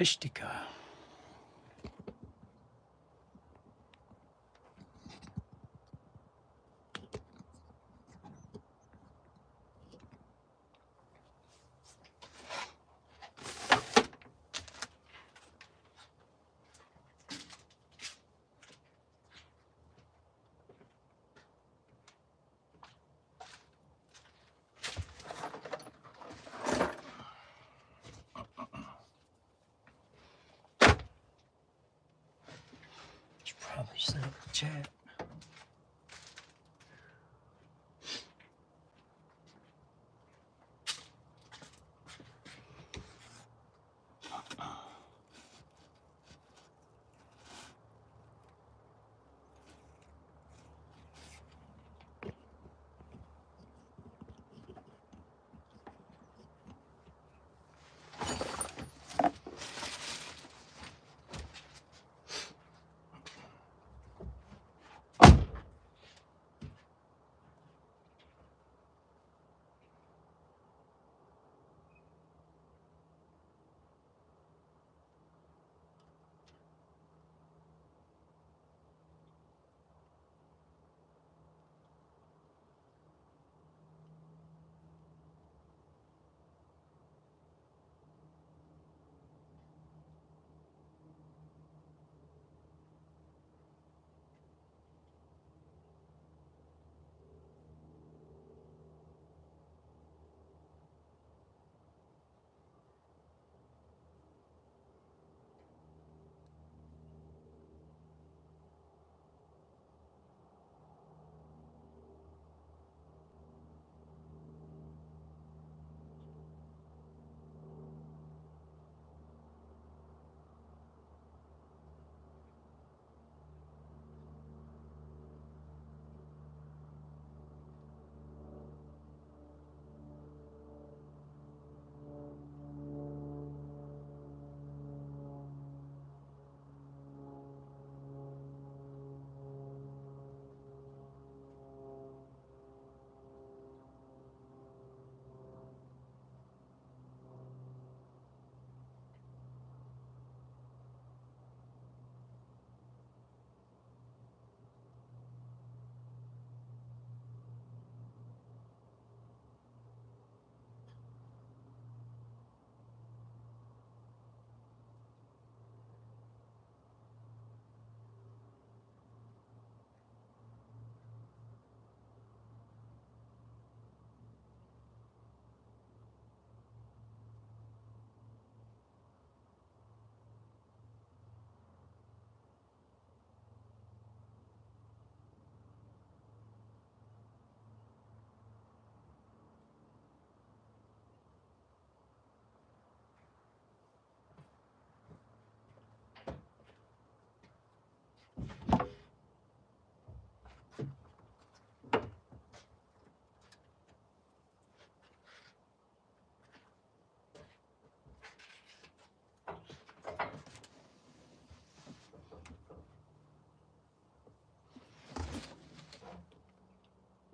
fish sticker. Probably set up the chat.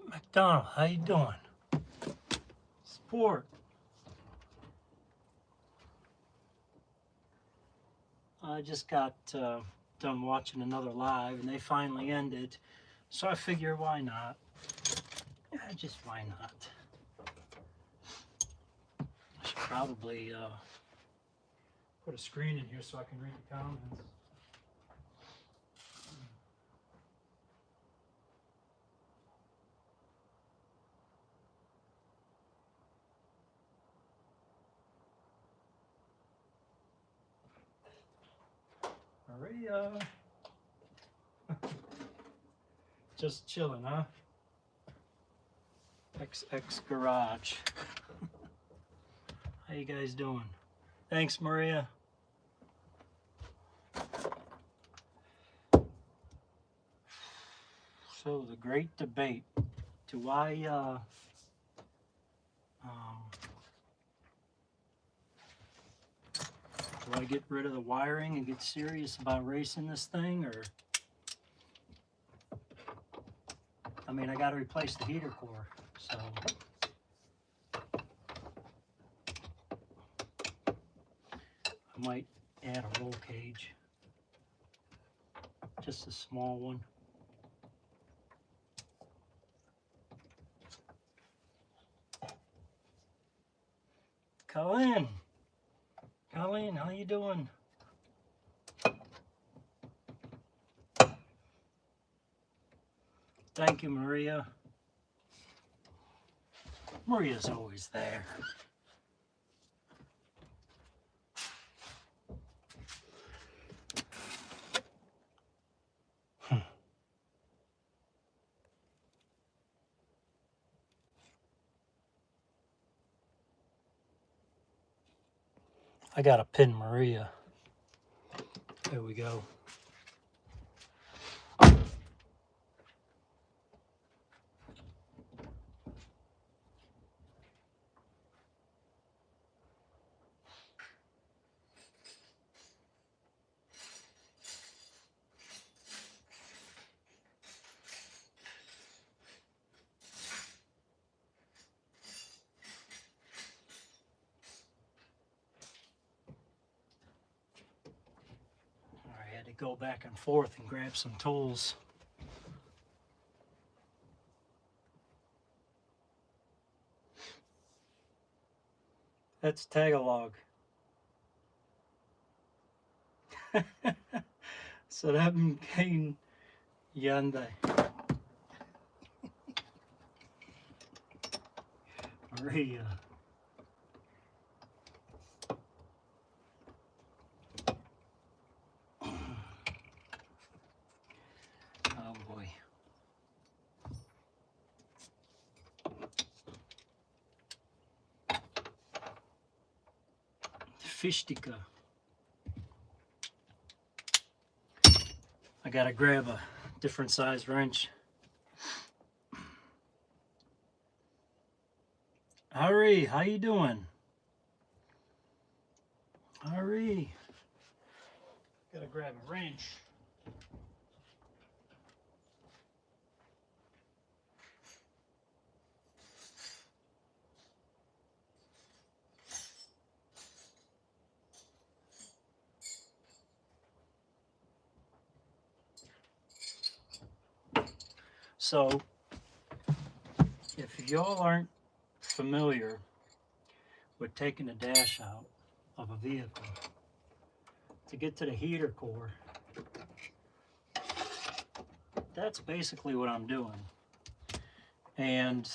McDonald, how you doing? Sport. I just got done watching another live, and they finally ended. So I figure, why not? Yeah, just why not? I should probably put a screen in here so I can read the comments. Maria. Just chilling, huh? XX Garage. How you guys doing? Thanks, Maria. So the great debate. Do I get rid of the wiring and get serious about racing this thing, or I mean, I got to replace the heater core, so I might add a roll cage. Just a small one. Colleen, how you doing? Thank you, Maria. Maria's always there. I gotta pin Maria. There we go. I had to go back and forth and grab some tools. That's Tagalog. So that kain yanda. Maria. Oh boy. Fishtika. I gotta grab a different size wrench. Hari, how you doing? Hari. Gotta grab a wrench. So, if y'all aren't familiar with taking the dash out of a vehicle to get to the heater core, that's basically what I'm doing. And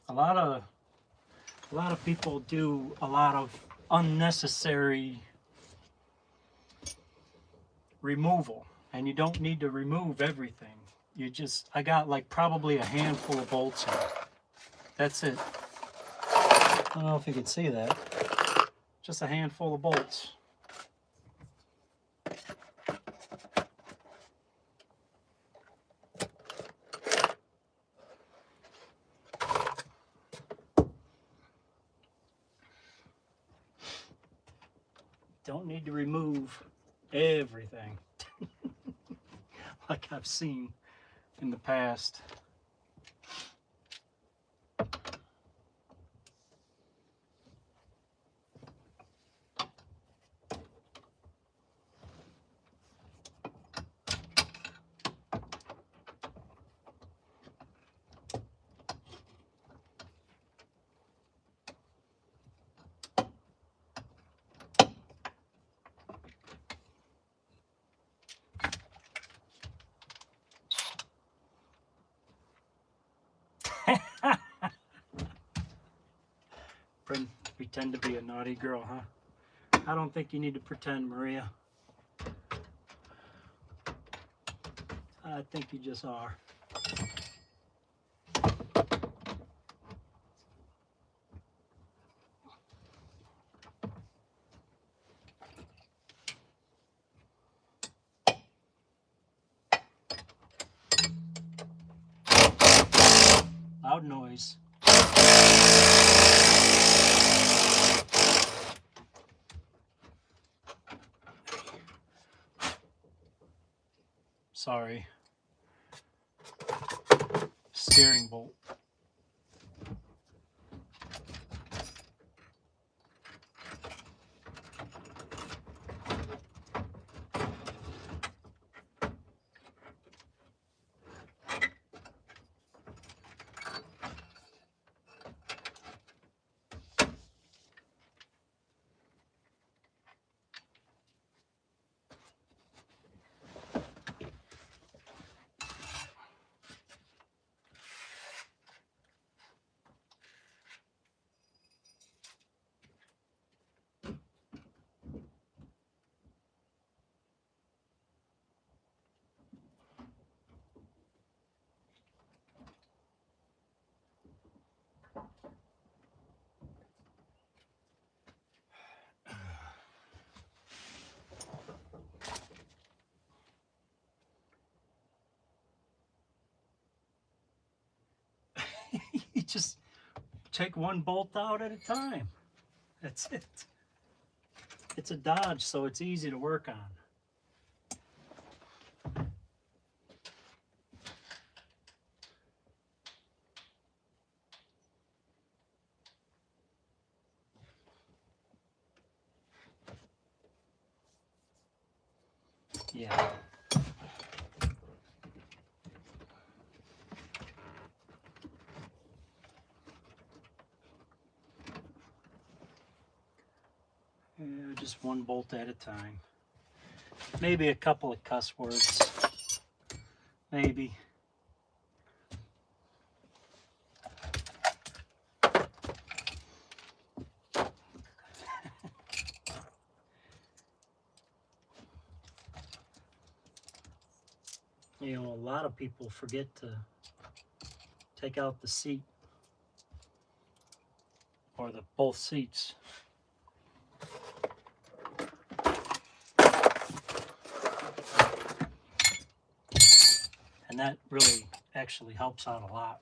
a lot of people do a lot of unnecessary removal, and you don't need to remove everything. I got like probably a handful of bolts here. That's it. I don't know if you can see that. Just a handful of bolts. Don't need to remove everything like I've seen in the past. Pretend to be a naughty girl, huh? I don't think you need to pretend, Maria. I think you just are. Loud noise. Sorry. Steering bolt. take one bolt out at a time. That's it. It's a Dodge, so it's easy to work on. Yeah. Yeah, just one bolt at a time. Maybe a couple of cuss words. Maybe. You know, a lot of people forget to take out the seat or the both seats. And that really actually helps out a lot.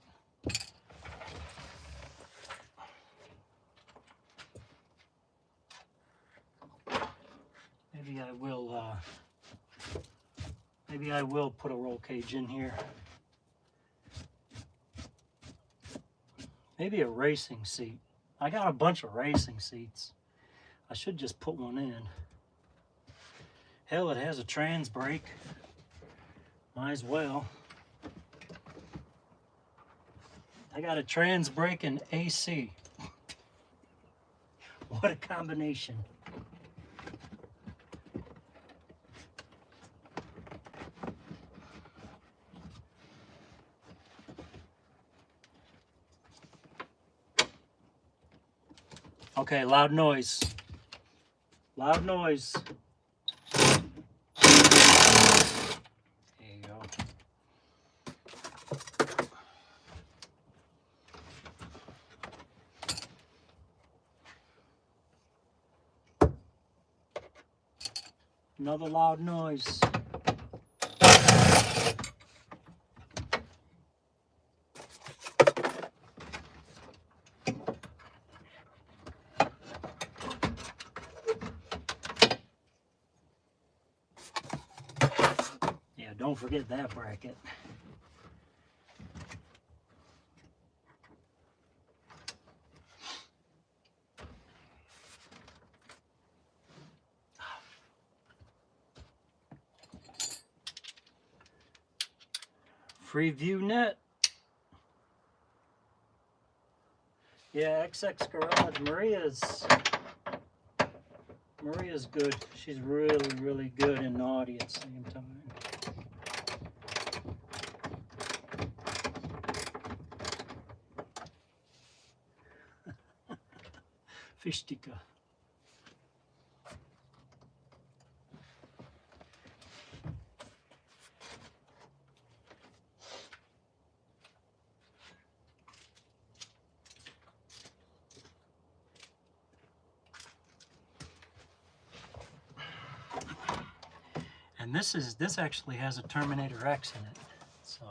Maybe I will put a roll cage in here. Maybe a racing seat. I got a bunch of racing seats. I should just put one in. Hell, it has a trans brake. Might as well. I got a trans brake and AC. What a combination. Okay, loud noise. Loud noise. There you go. Another loud noise. Yeah, don't forget that bracket. Freeview net. Yeah, XX Garage. Maria's good. She's really, really good and naughty at the same time. Fish sticker. And this actually has a Terminator X in it. So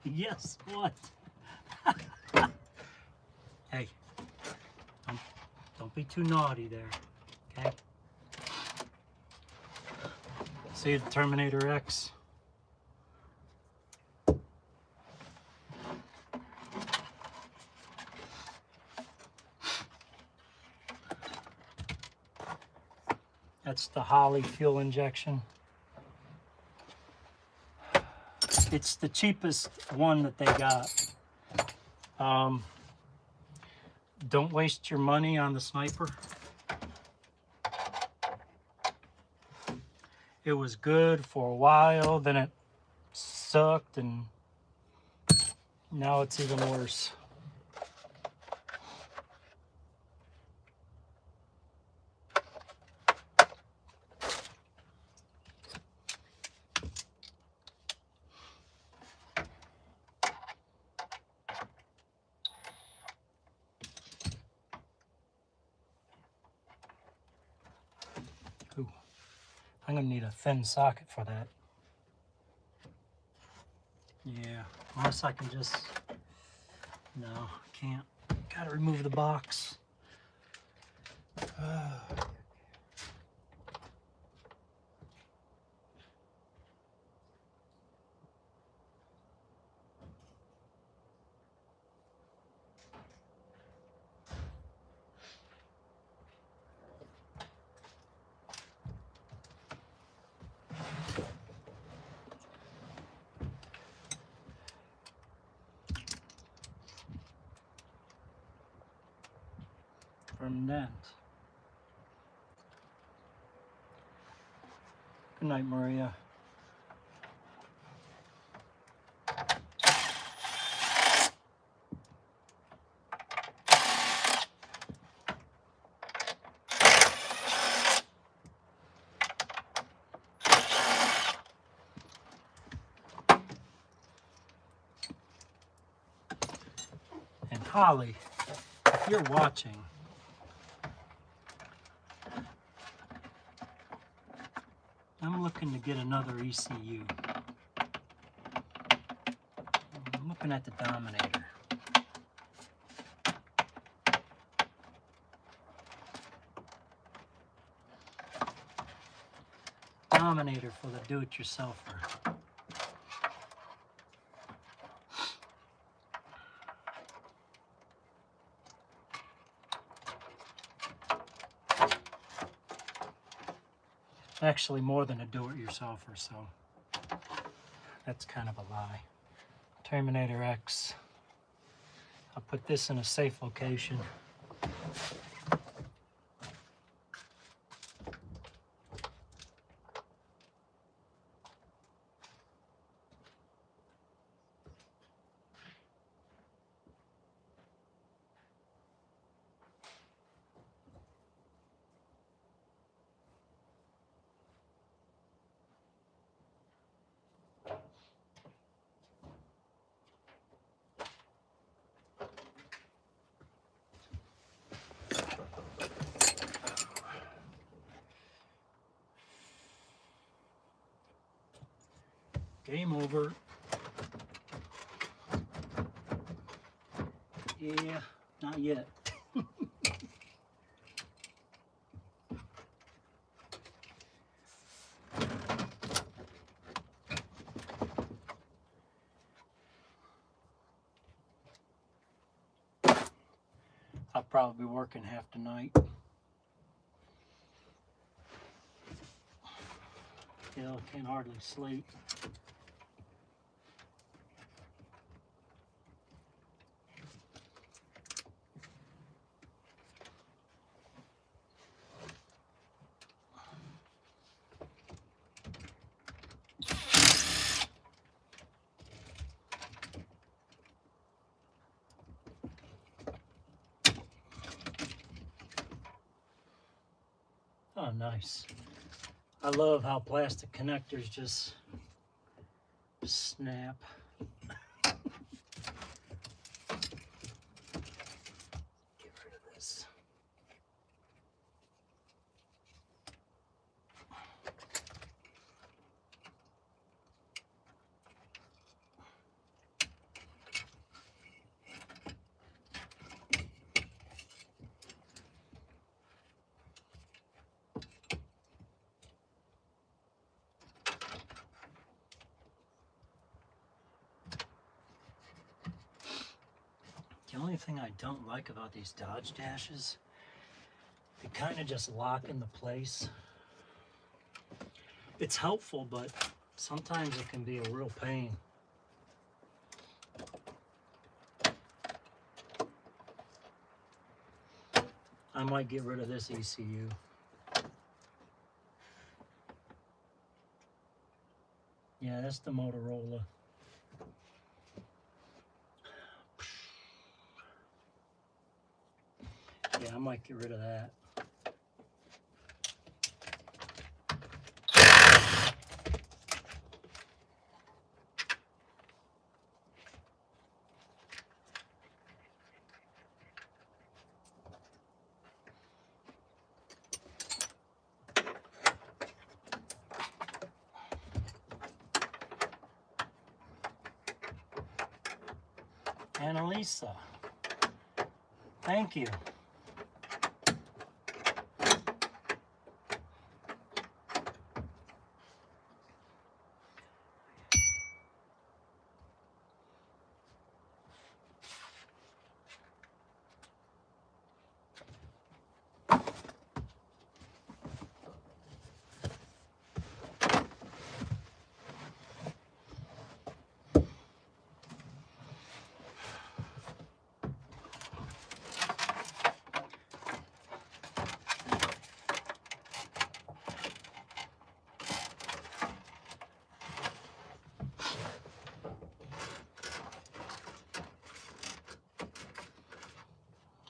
yes, what? Hey, don't be too naughty there, okay? See the Terminator X? That's the Holly fuel injection. It's the cheapest one that they got. Don't waste your money on the Sniper. It was good for a while, then it sucked, and Now it's even worse. Ooh, I'm gonna need a thin socket for that. Yeah, unless I can just, no, can't. Gotta remove the box. From that. Good night, Maria. And Holly, if you're watching, I'm looking to get another ECU. I'm looking at the Dominator. Dominator for the do-it-yourselfer. Actually more than a do-it-yourselfer, so that's kind of a lie. Terminator X. I'll put this in a safe location. Game over. Yeah, not yet. I'll probably be working half the night. Yeah, I can't hardly sleep. Oh, nice. I love how plastic connectors just snap. Get rid of this. The only thing I don't like about these Dodge dashes, they kind of just lock into place. It's helpful, but sometimes it can be a real pain. I might get rid of this ECU. Yeah, that's the Motorola. I might get rid of that. Annalisa, thank you.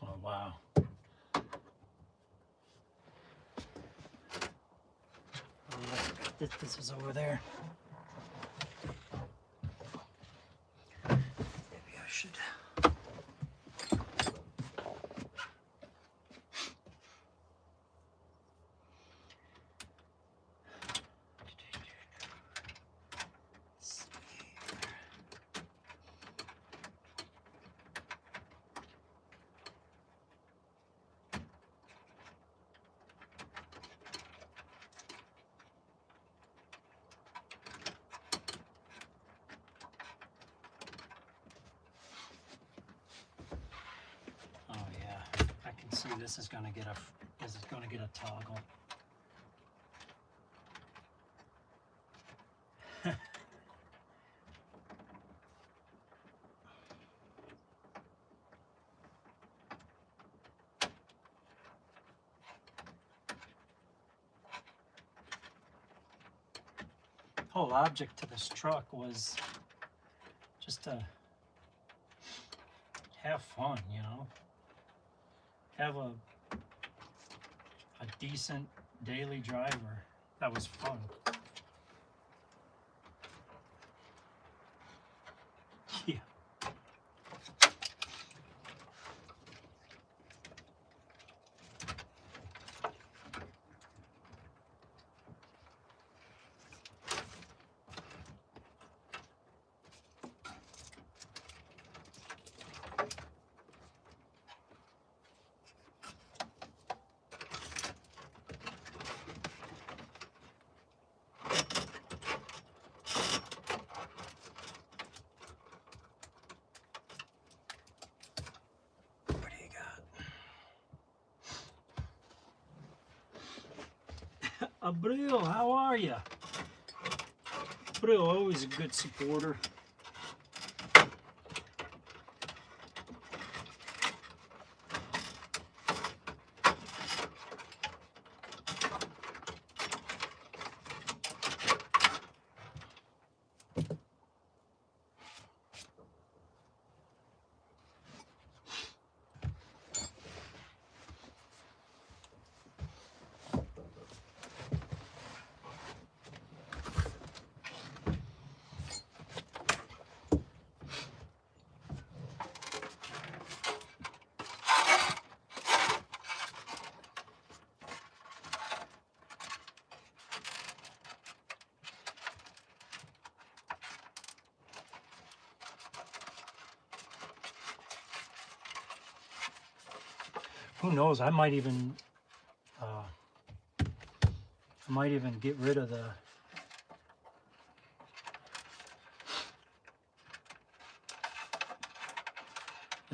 Oh, wow. This is over there. Maybe I should. See, this is going to get a toggle. Whole object to this truck was just to have fun, you know. Have a decent daily driver. That was fun. Yeah. Abril, how are you? Abril, always a good supporter. Who knows? I might even get rid of the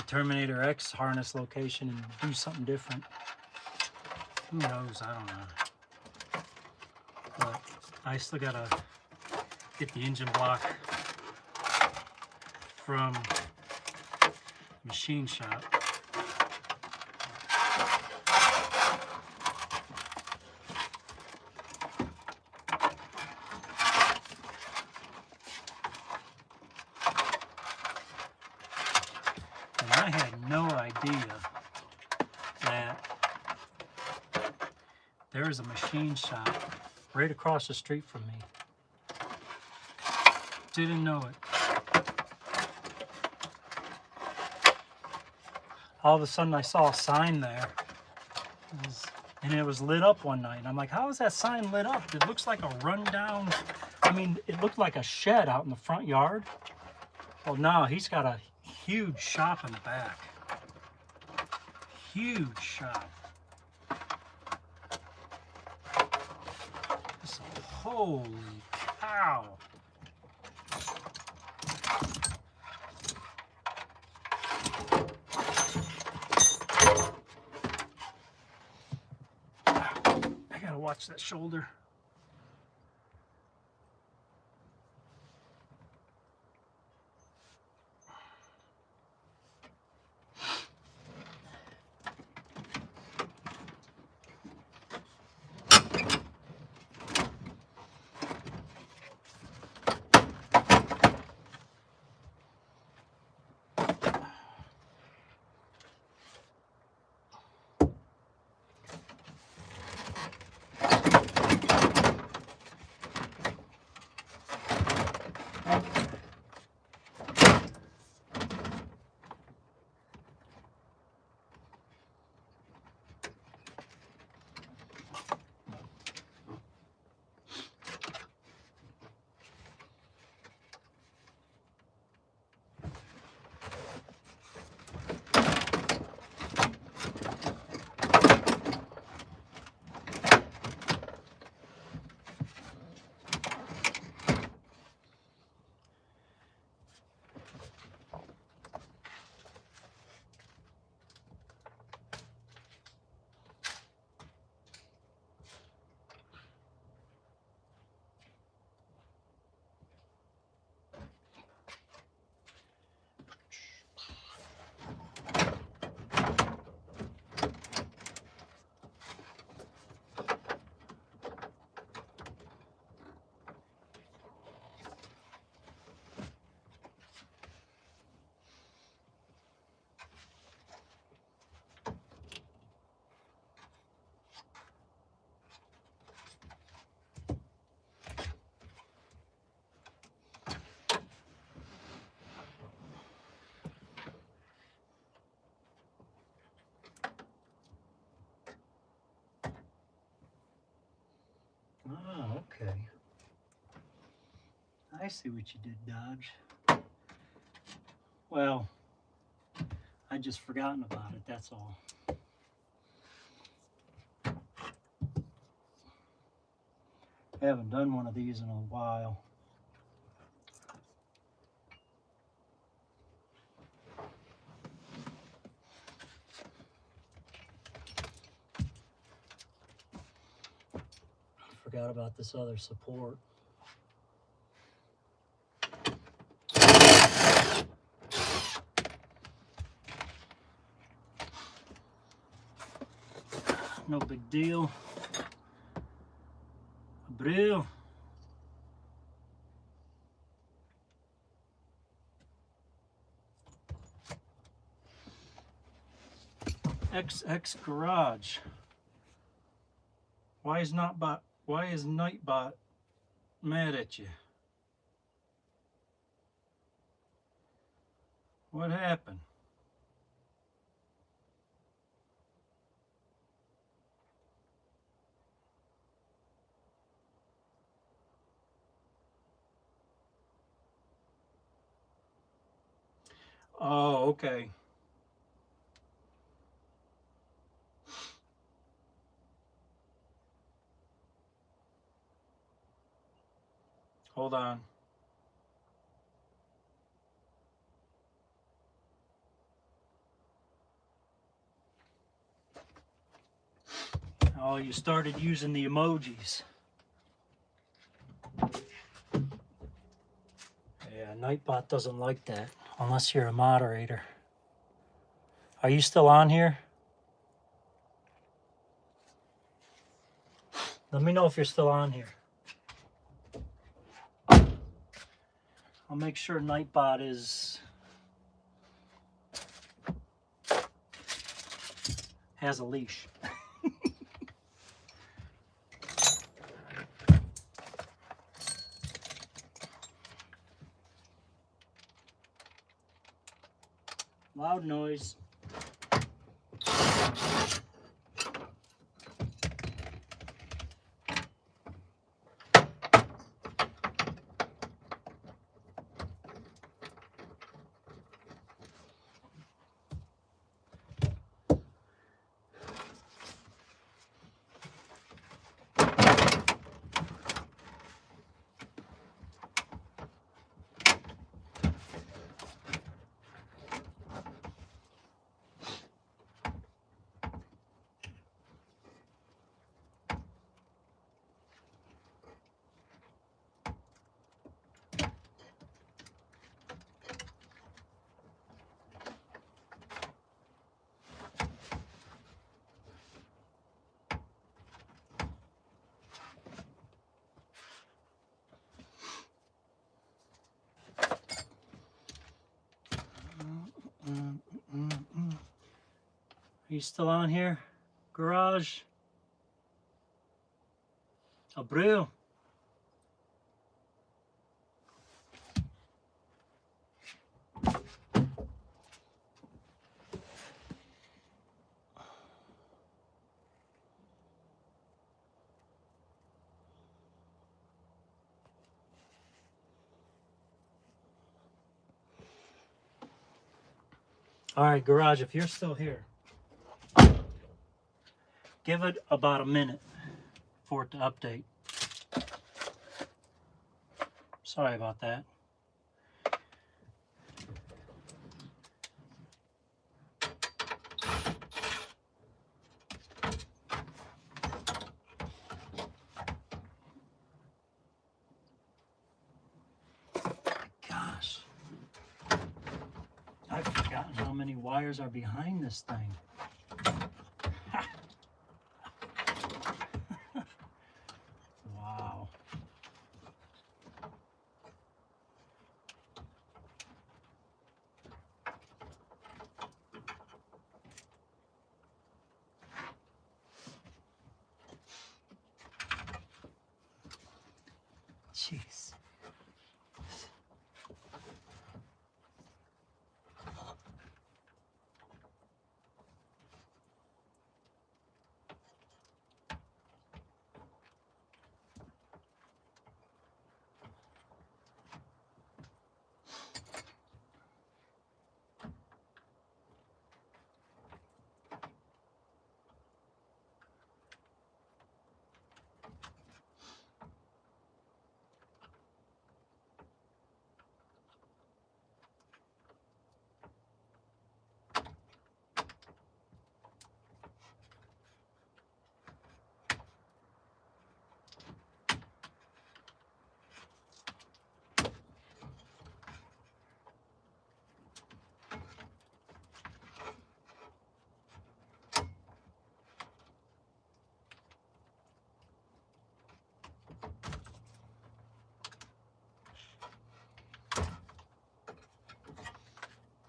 Terminator X harness location and do something different. Who knows? I don't know. But I still gotta get the engine block from the machine shop. I had no idea that there is a machine shop right across the street from me. Didn't know it. All of a sudden I saw a sign there. And it was lit up one night. And I'm like, how is that sign lit up? It looks like a rundown, I mean, it looked like a shed out in the front yard. Well, no, he's got a huge shop in the back. Huge shop. Holy cow. I gotta watch that shoulder. Oh, okay. I see what you did, Dodge. Well, I just forgotten about it, that's all. I haven't done one of these in a while. Forgot about this other support. No big deal. Abril. XX Garage. Why is Nightbot mad at you? What happened? Oh, okay. Hold on. Oh, you started using the emojis. Yeah, Nightbot doesn't like that unless you're a moderator. Are you still on here? Let me know if you're still on here. I'll make sure Nightbot has a leash. Loud noise. Are you still on here? Garage? Abreu? All right, garage, if you're still here, give it about a minute for it to update. Sorry about that. Gosh, I've forgotten how many wires are behind this thing. Wow. Jeez.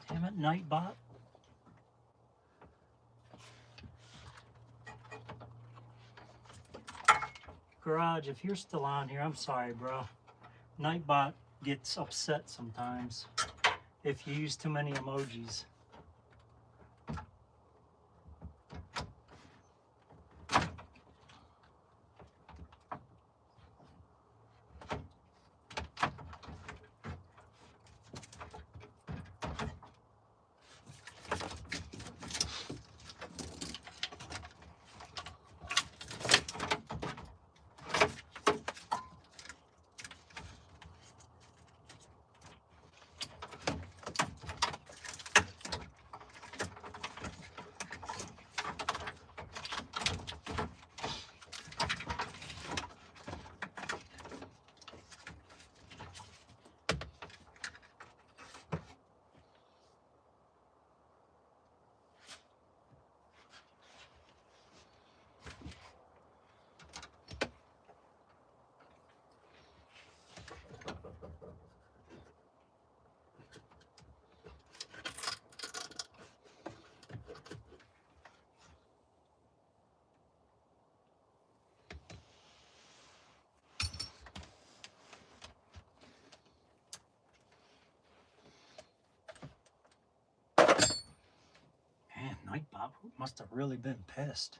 Damn it, Nightbot. Garage, if you're still on here, I'm sorry, bro. Nightbot gets upset sometimes if you use too many emojis. must have really been pissed.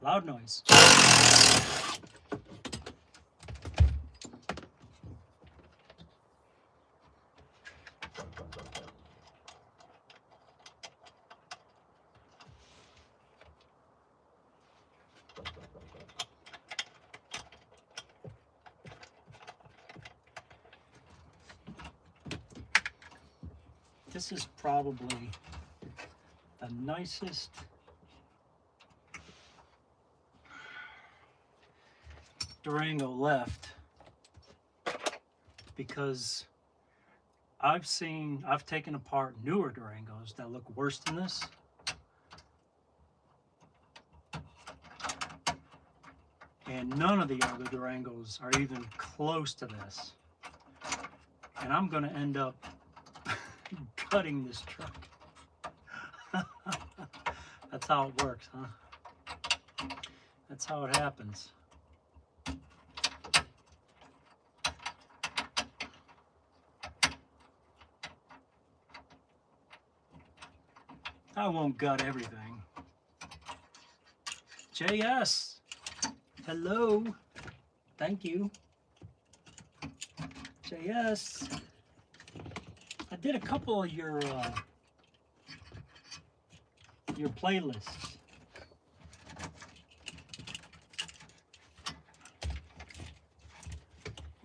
Loud noise. This is probably the nicest Durango left, because I've taken apart newer Durangos that look worse than this. And none of the other Durangos are even close to this. And I'm going to end up cutting this truck. That's how it works, huh? That's how it happens. I won't gut everything. JS, hello. Thank you. JS, I did a couple of your playlists.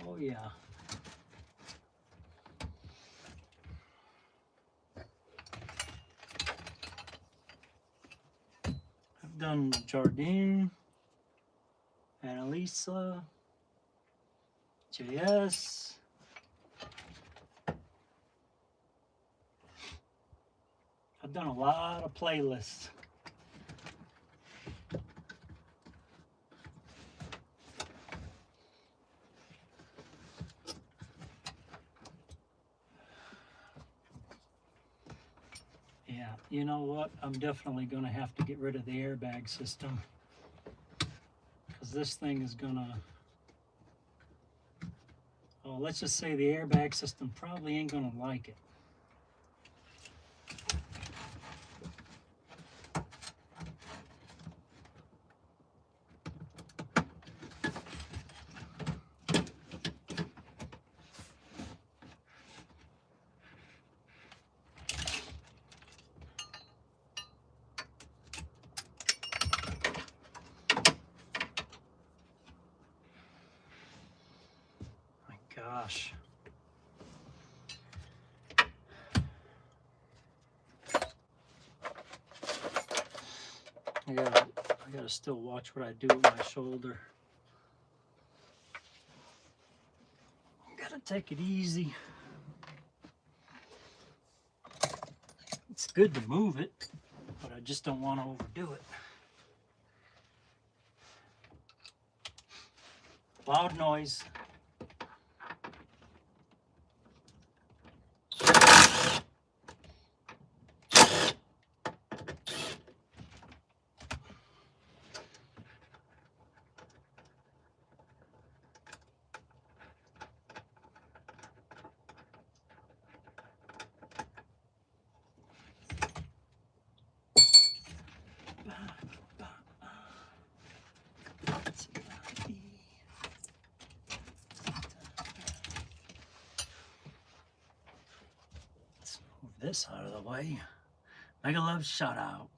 Oh yeah. I've done Jardine, Annalisa, JS. I've done a lot of playlists. Yeah, you know what? I'm definitely going to have to get rid of the airbag system, because this thing is going to... Oh, let's just say the airbag system probably ain't going to like it. Gosh. I gotta still watch what I do with my shoulder. Gotta take it easy. It's good to move it, but I just don't want to overdo it. Loud noise. This out of the way. Mega love shout out.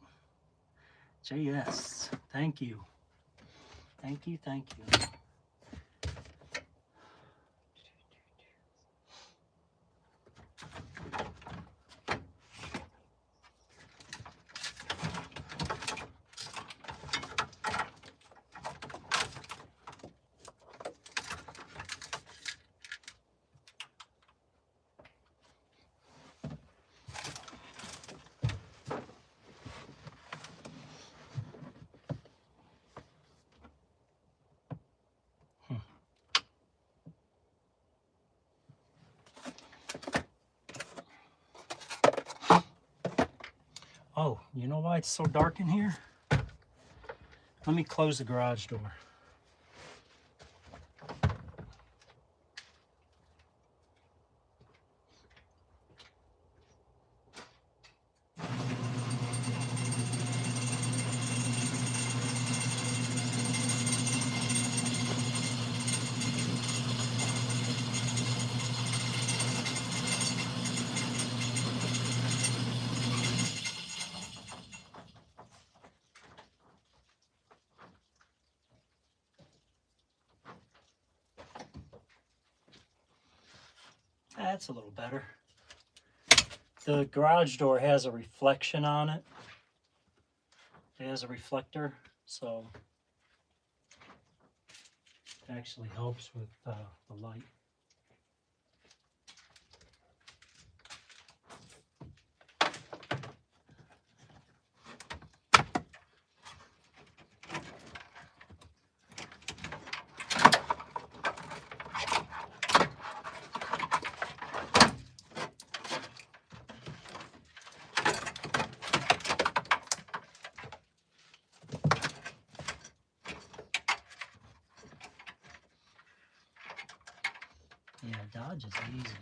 JS, thank you. Thank you, thank you. You know why it's so dark in here? Let me close the garage door. That's a little better. The garage door has a reflection on it. It has a reflector, so it actually helps with the light. Yeah, Dodge is easy.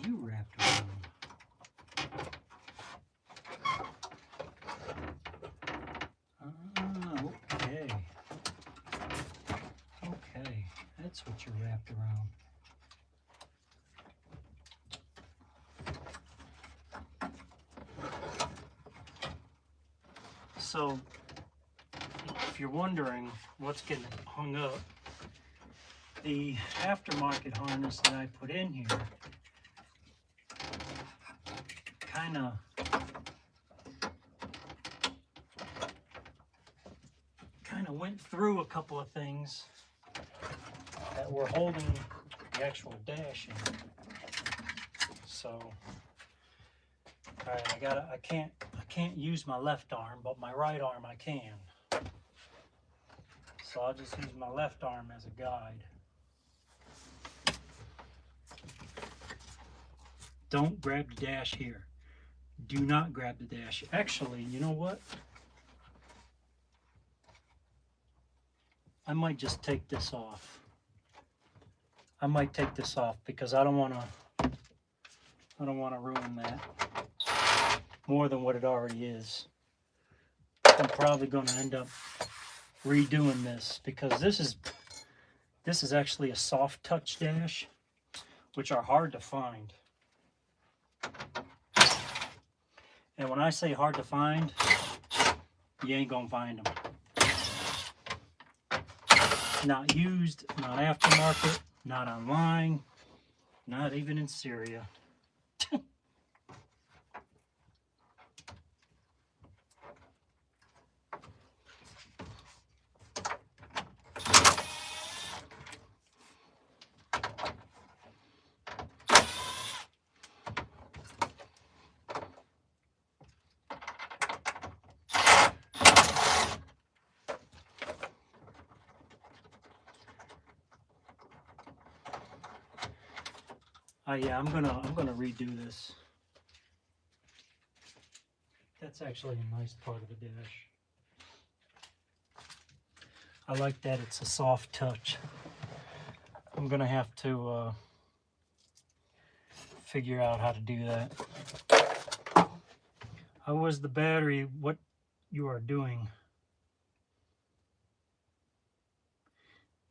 You wrapped around. Okay. Okay, that's what you're wrapped around. So, if you're wondering what's getting hung up, the aftermarket harness that I put in here kind of went through a couple of things that were holding the actual dash in. So, all right, I can't use my left arm, but my right arm I can. So I'll just use my left arm as a guide. Don't grab the dash here. Do not grab the dash. Actually, you know what? I might just take this off. I might take this off because I don't want to ruin that more than what it already is. I'm probably going to end up redoing this because this is actually a soft touch dash, which are hard to find. And when I say hard to find, you ain't gonna find them. Not used, not aftermarket, not online, not even in Syria. Yeah, I'm gonna redo this. That's actually a nice part of the dash. I like that it's a soft touch. I'm gonna have to figure out how to do that. How was the battery? What you are doing?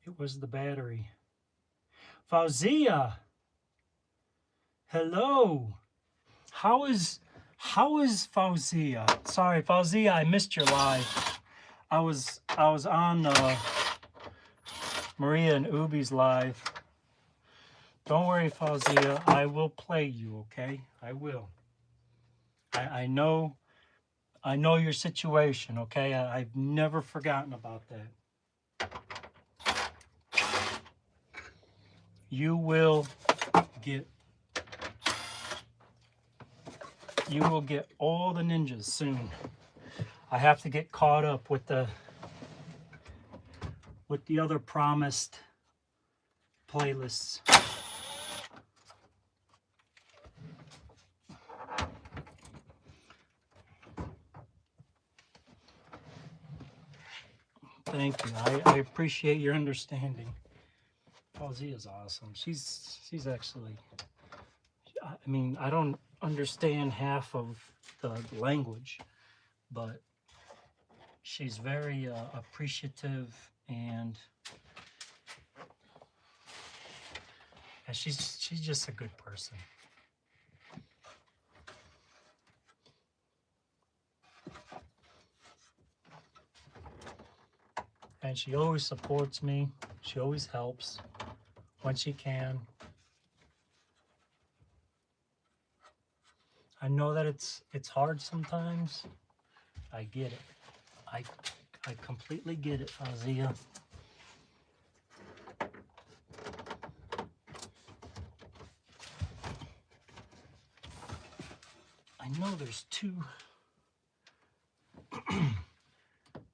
It was the battery. Fauzia, hello. How is Fauzia? Sorry, Fauzia, I missed your live. I was on Maria and Ubi's live. Don't worry, Fauzia, I will play you, okay? I will. I know your situation, okay? I've never forgotten about that. You will get all the ninjas soon. I have to get caught up with the other promised playlists. Thank you. I appreciate your understanding. Fauzia is awesome. She's actually, I mean, I don't understand half of the language, but she's very appreciative, and she's just a good person. And she always supports me. She always helps when she can. I know that it's hard sometimes. I get it. I completely get it, Fauzia. I know there's two.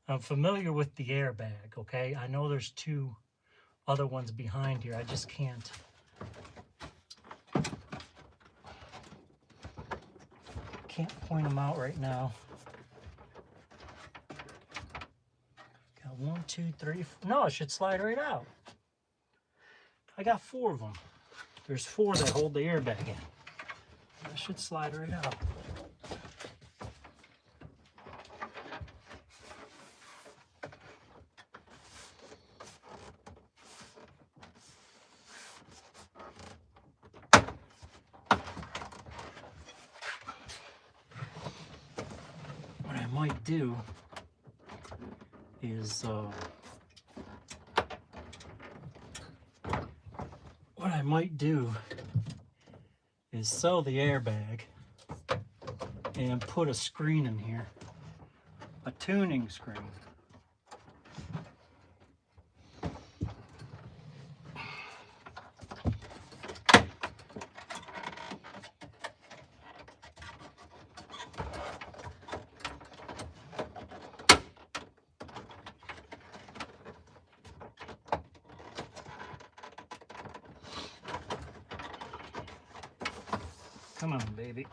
I'm familiar with the airbag, okay? I know there's two other ones behind here. I just can't. Can't point them out right now. Got 1, 2, 3, 4. No, it should slide right out. I got 4 of them. There's 4 that hold the airbag in. That should slide right out. What I might do is sell the airbag and put a screen in here, a tuning screen. Come on, baby.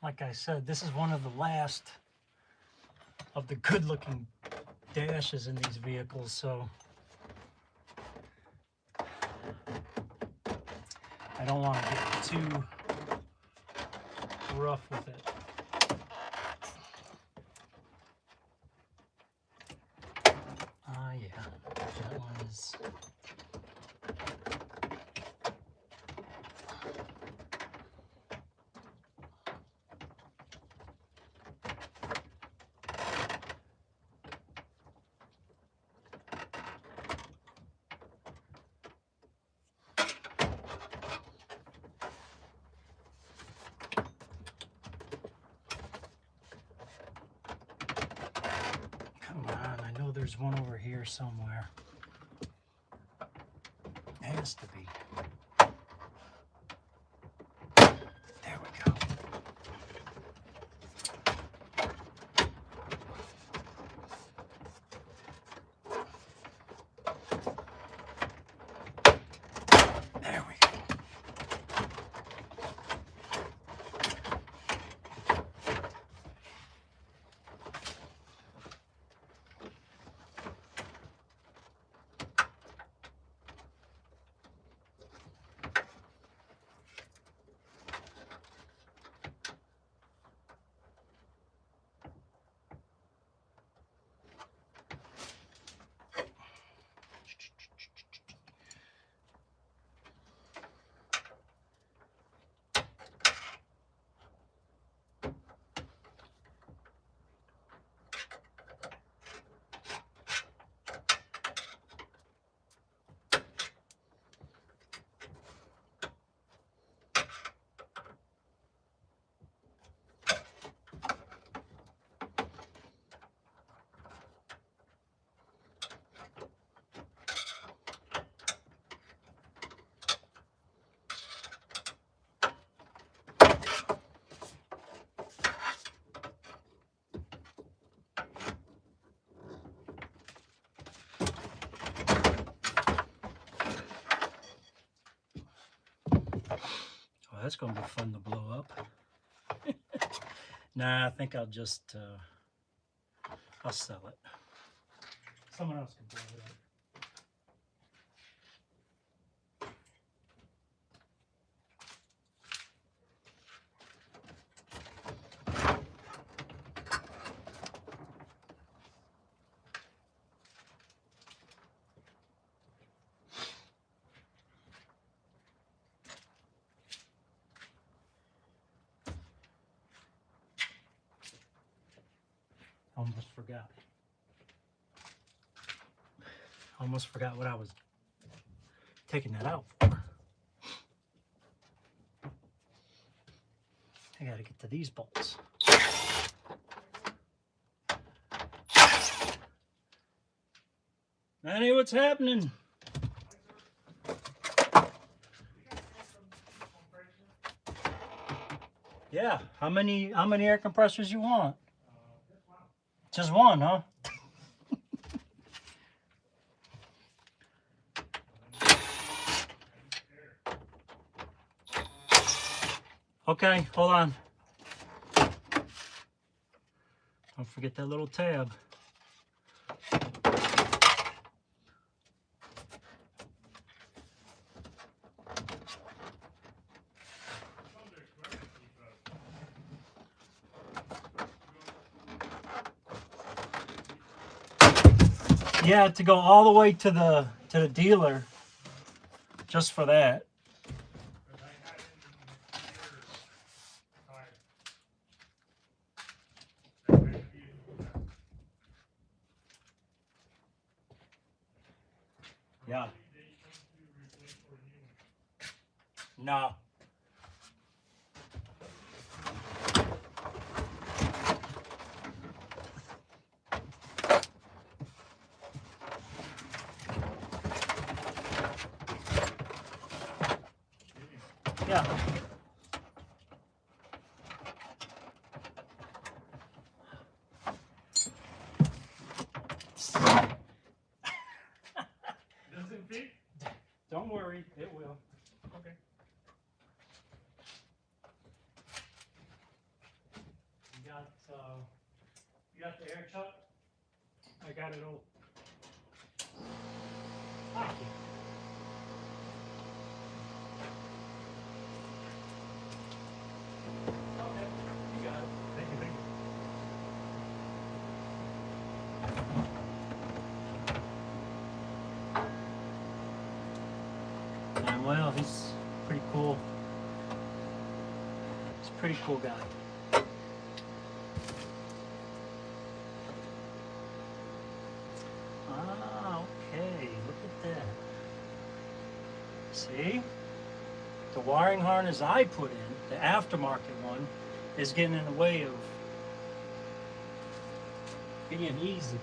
Like I said, this is one of the last of the good-looking dashes in these vehicles, so I don't want to get too rough with it. Yeah, that one is... Come on, I know there's one over here somewhere. Has to be. that's going to be fun to blow up. Nah, I think I'll just, I'll sell it. Someone else can blow it up. Almost forgot. Almost forgot what I was taking that out for. I gotta get to these bolts. Manny, what's happening? Yeah, how many air compressors you want? Just one, huh? Okay, hold on. Don't forget that little tab. Yeah, to go all the way to the dealer, just for that. Yeah. No. Yeah. Doesn't fit? Don't worry, it will. Okay. You got the air chuck? I got it all. Thank you. Okay, you got it. Thank you, thank you. And well, he's pretty cool. He's a pretty cool guy. Ah, okay, look at that. See? The wiring harness I put in, the aftermarket one, is getting in the way of being easy.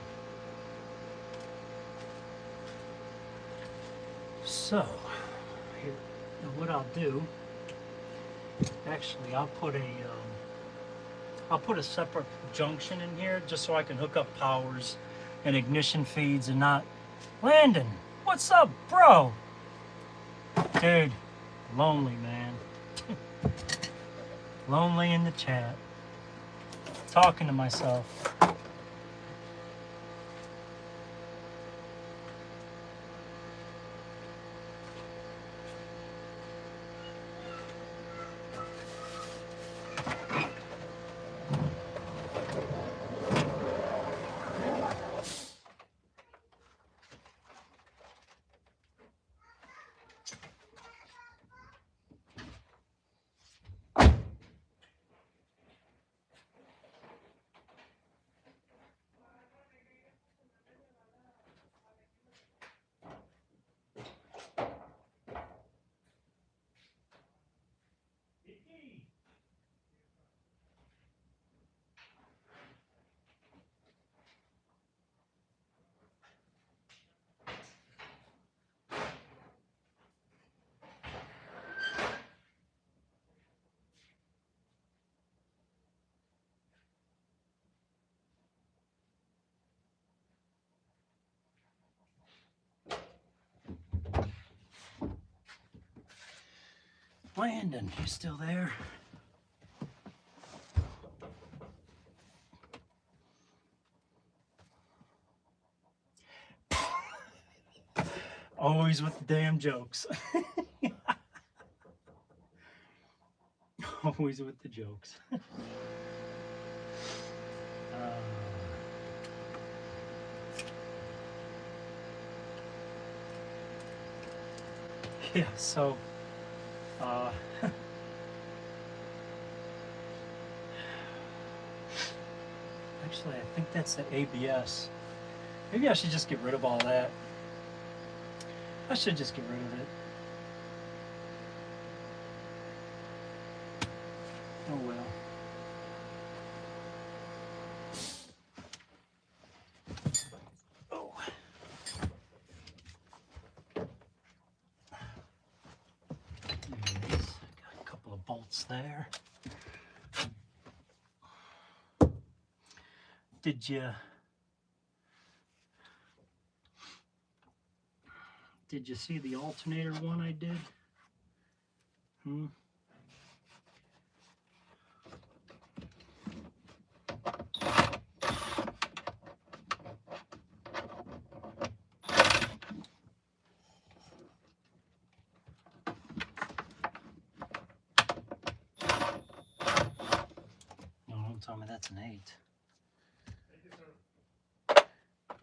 So, here, now what I'll do, actually, I'll put a separate junction in here just so I can hook up powers and ignition feeds and not. Landon, what's up, bro? Dude, lonely, man. Lonely in the chat. Talking to myself. Landon, you still there? Always with the damn jokes. Always with the jokes. Yeah, so actually I think that's the ABS. Maybe I should just get rid of all that. I should just get rid of it. Oh well. Oh. There it is. Got a couple of bolts there. Did you see the alternator one I did? No, don't tell me that's an 8.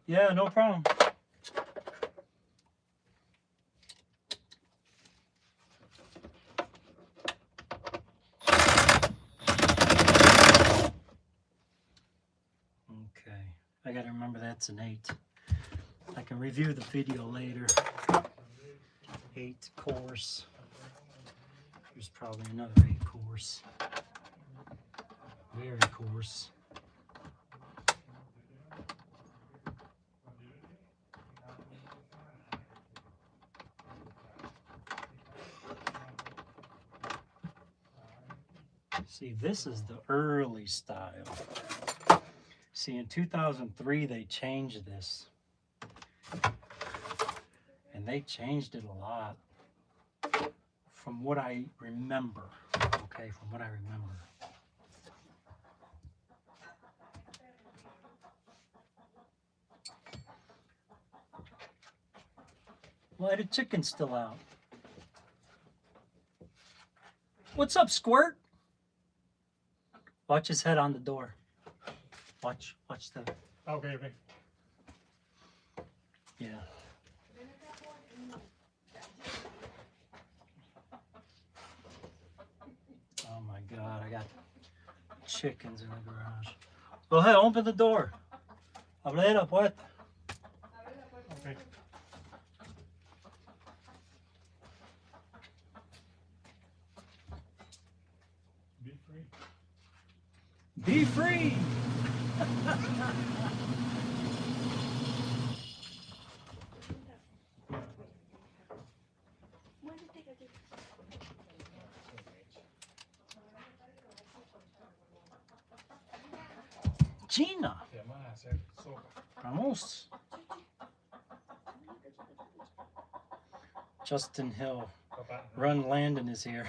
Yeah, no problem. Okay, I gotta remember that's an 8. I can review the video later. 8 course. There's probably another 8 course. Very coarse. See, this is the early style. See, in 2003, they changed this. And they changed it a lot. From what I remember. Okay, from what I remember. Why the chicken's still out? What's up, Squirt? Watch his head on the door. Watch the. Okay. Yeah. Oh my God, I got chickens in the garage. Go ahead, open the door. Abre la puerta. Okay. Be free. Be free. Gina. Te van a hacer sopa. Vamos. Justin Hill. Papá. Run Landon is here.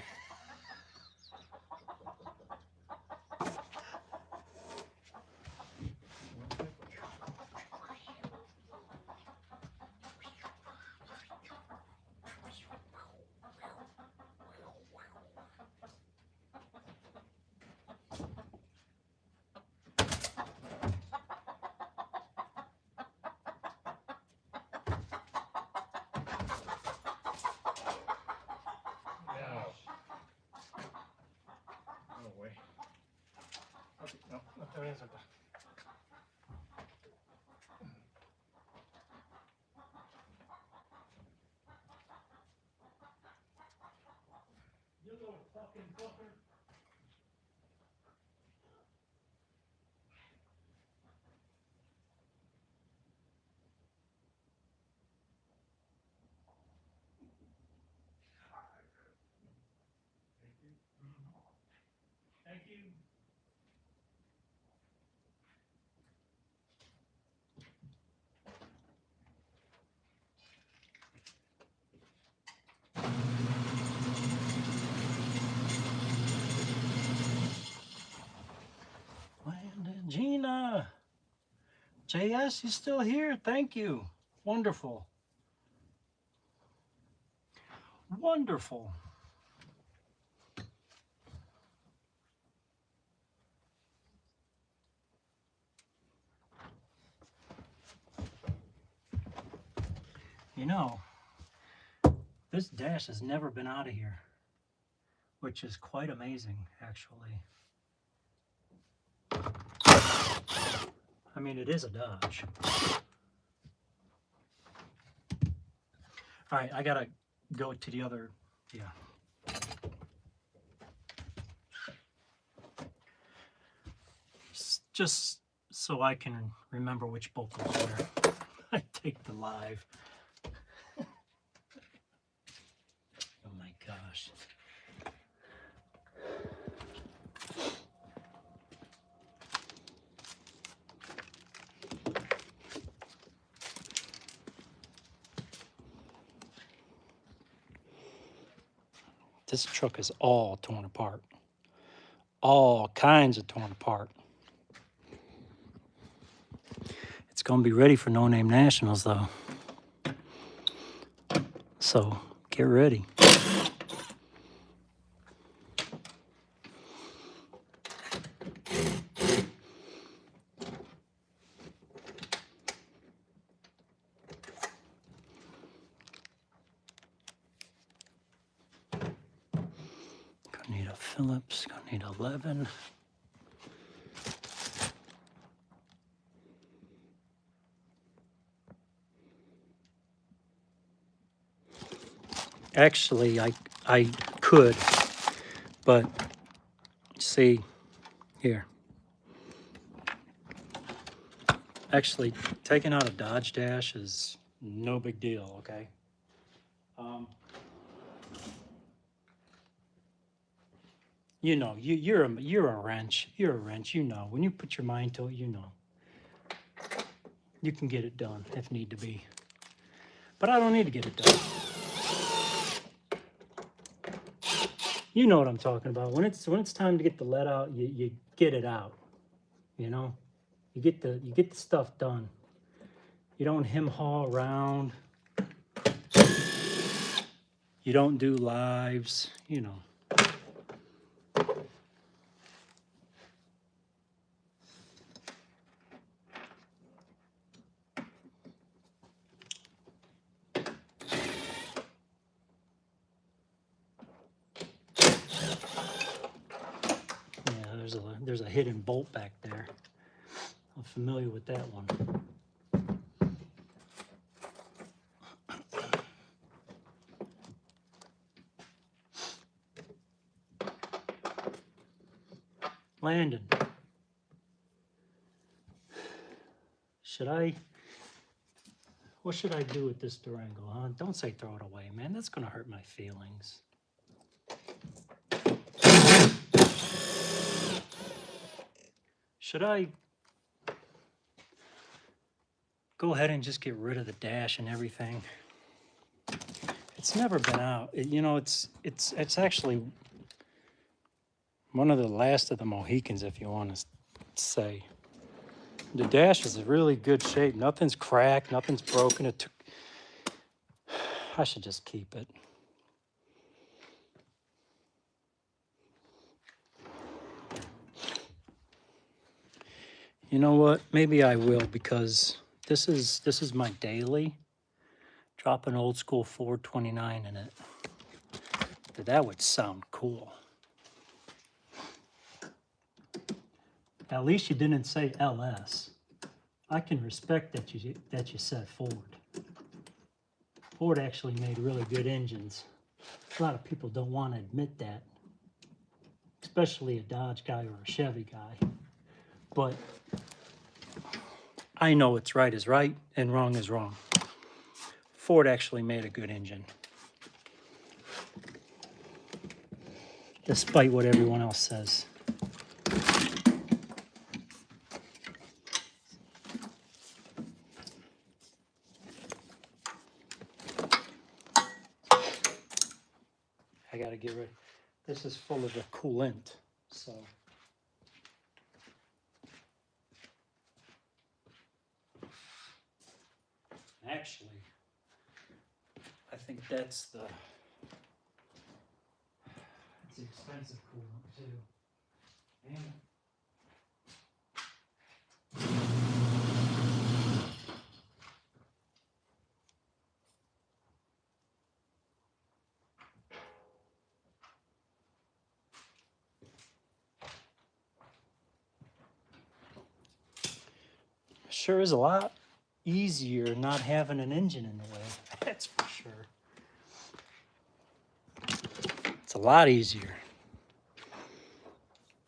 No te vayas a soltar. You little fucking fucker. Thank you. JS, you still here? Thank you. Wonderful. Wonderful. You know, this dash has never been out of here, which is quite amazing, actually. I mean, it is a Dodge. All right, I gotta go to the other, yeah. Just so I can remember which bolt goes where. I take the live. Oh my gosh. This truck is all torn apart. All kinds of torn apart. It's gonna be ready for No Name Nationals though. So get ready. Gonna need a Phillips, gonna need 11. Actually, I could, but see here. Actually, taking out a Dodge Dash is no big deal, okay? You know, you're a wrench. You're a wrench. You know, when you put your mind to it, you know. You can get it done if need to be. But I don't need to get it done. You know what I'm talking about. When it's time to get the lead out, you get it out. You know, you get the stuff done. You don't hem haw around. You don't do lives. You know. Yeah, there's a hidden bolt back there. I'm familiar with that one. Landon, what should I do with this Durango, huh? Don't say throw it away, man. That's gonna hurt my feelings. Should I go ahead and just get rid of the dash and everything? It's never been out. You know, it's actually one of the last of the Mohicans, if you want to say. The dash is in really good shape. Nothing's cracked. Nothing's broken. I should just keep it. You know what? Maybe I will, because this is my daily. Drop an old school 429 in it. That would sound cool. At least you didn't say LS. I can respect that you said Ford. Ford actually made really good engines. A lot of people don't want to admit that, especially a Dodge guy or a Chevy guy. But I know what's right is right and wrong is wrong. Ford actually made a good engine, despite what everyone else says. I gotta get rid. This is full of the coolant, so. actually, I think that's the expensive coolant too. Damn it. Sure is a lot easier not having an engine in the way. That's for sure. It's a lot easier.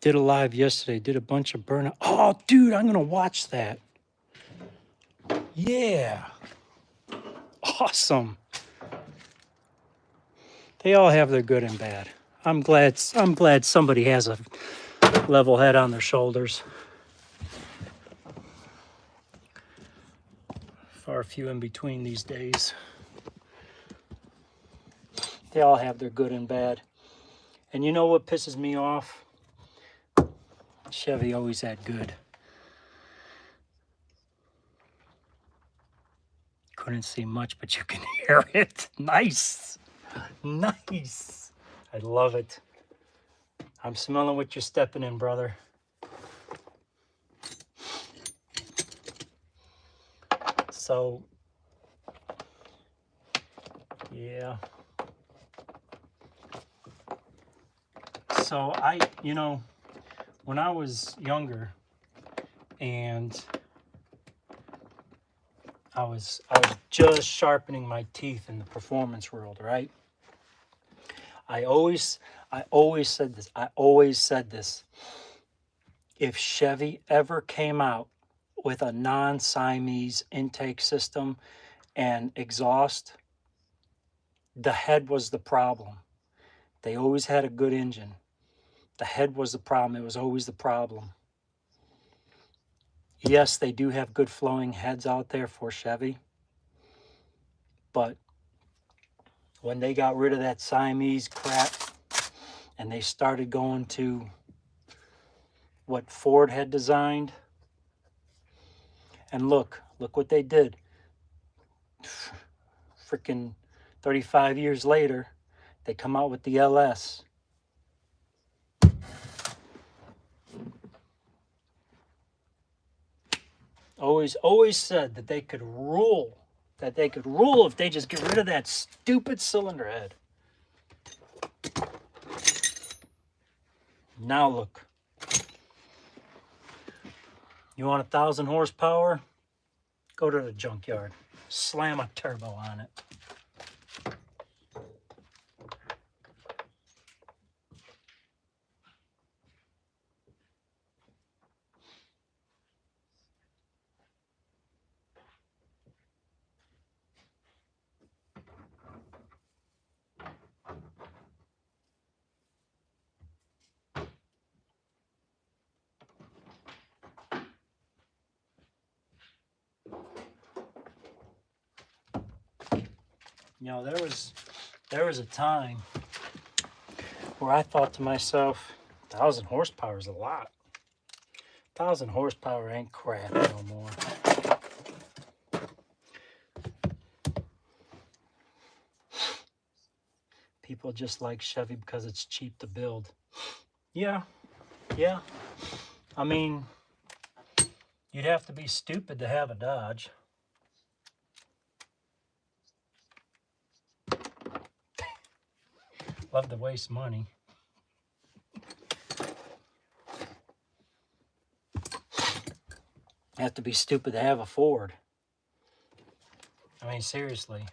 Did a live yesterday, did a bunch of burnout. Oh, dude, I'm going to watch that. Yeah. Awesome. They all have their good and bad. I'm glad somebody has a level head on their shoulders. Far few in between these days. They all have their good and bad. And you know what pisses me off? Chevy always had good. Couldn't see much, but you can hear it. Nice. Nice. I love it. I'm smelling what you're stepping in, brother. So, yeah. So when I was younger and I was just sharpening my teeth in the performance world, right? I always said this. If Chevy ever came out with a non-Siamese intake system and exhaust, the head was the problem. They always had a good engine. The head was the problem. It was always the problem. Yes, they do have good flowing heads out there for Chevy, but when they got rid of that Siamese crap and they started going to what Ford had designed, and look what they did. Freaking 35 years later, they come out with the LS. Always said that they could rule. That they could rule if they just get rid of that stupid cylinder head. Now look. You want 1,000 horsepower? Go to the junkyard. Slam a turbo on it. You know, there was a time where I thought to myself, 1,000 horsepower is a lot. 1,000 horsepower ain't crap no more. People just like Chevy because it's cheap to build. Yeah. I mean, you'd have to be stupid to have a Dodge. Love to waste money. You have to be stupid to have a Ford. I mean, seriously.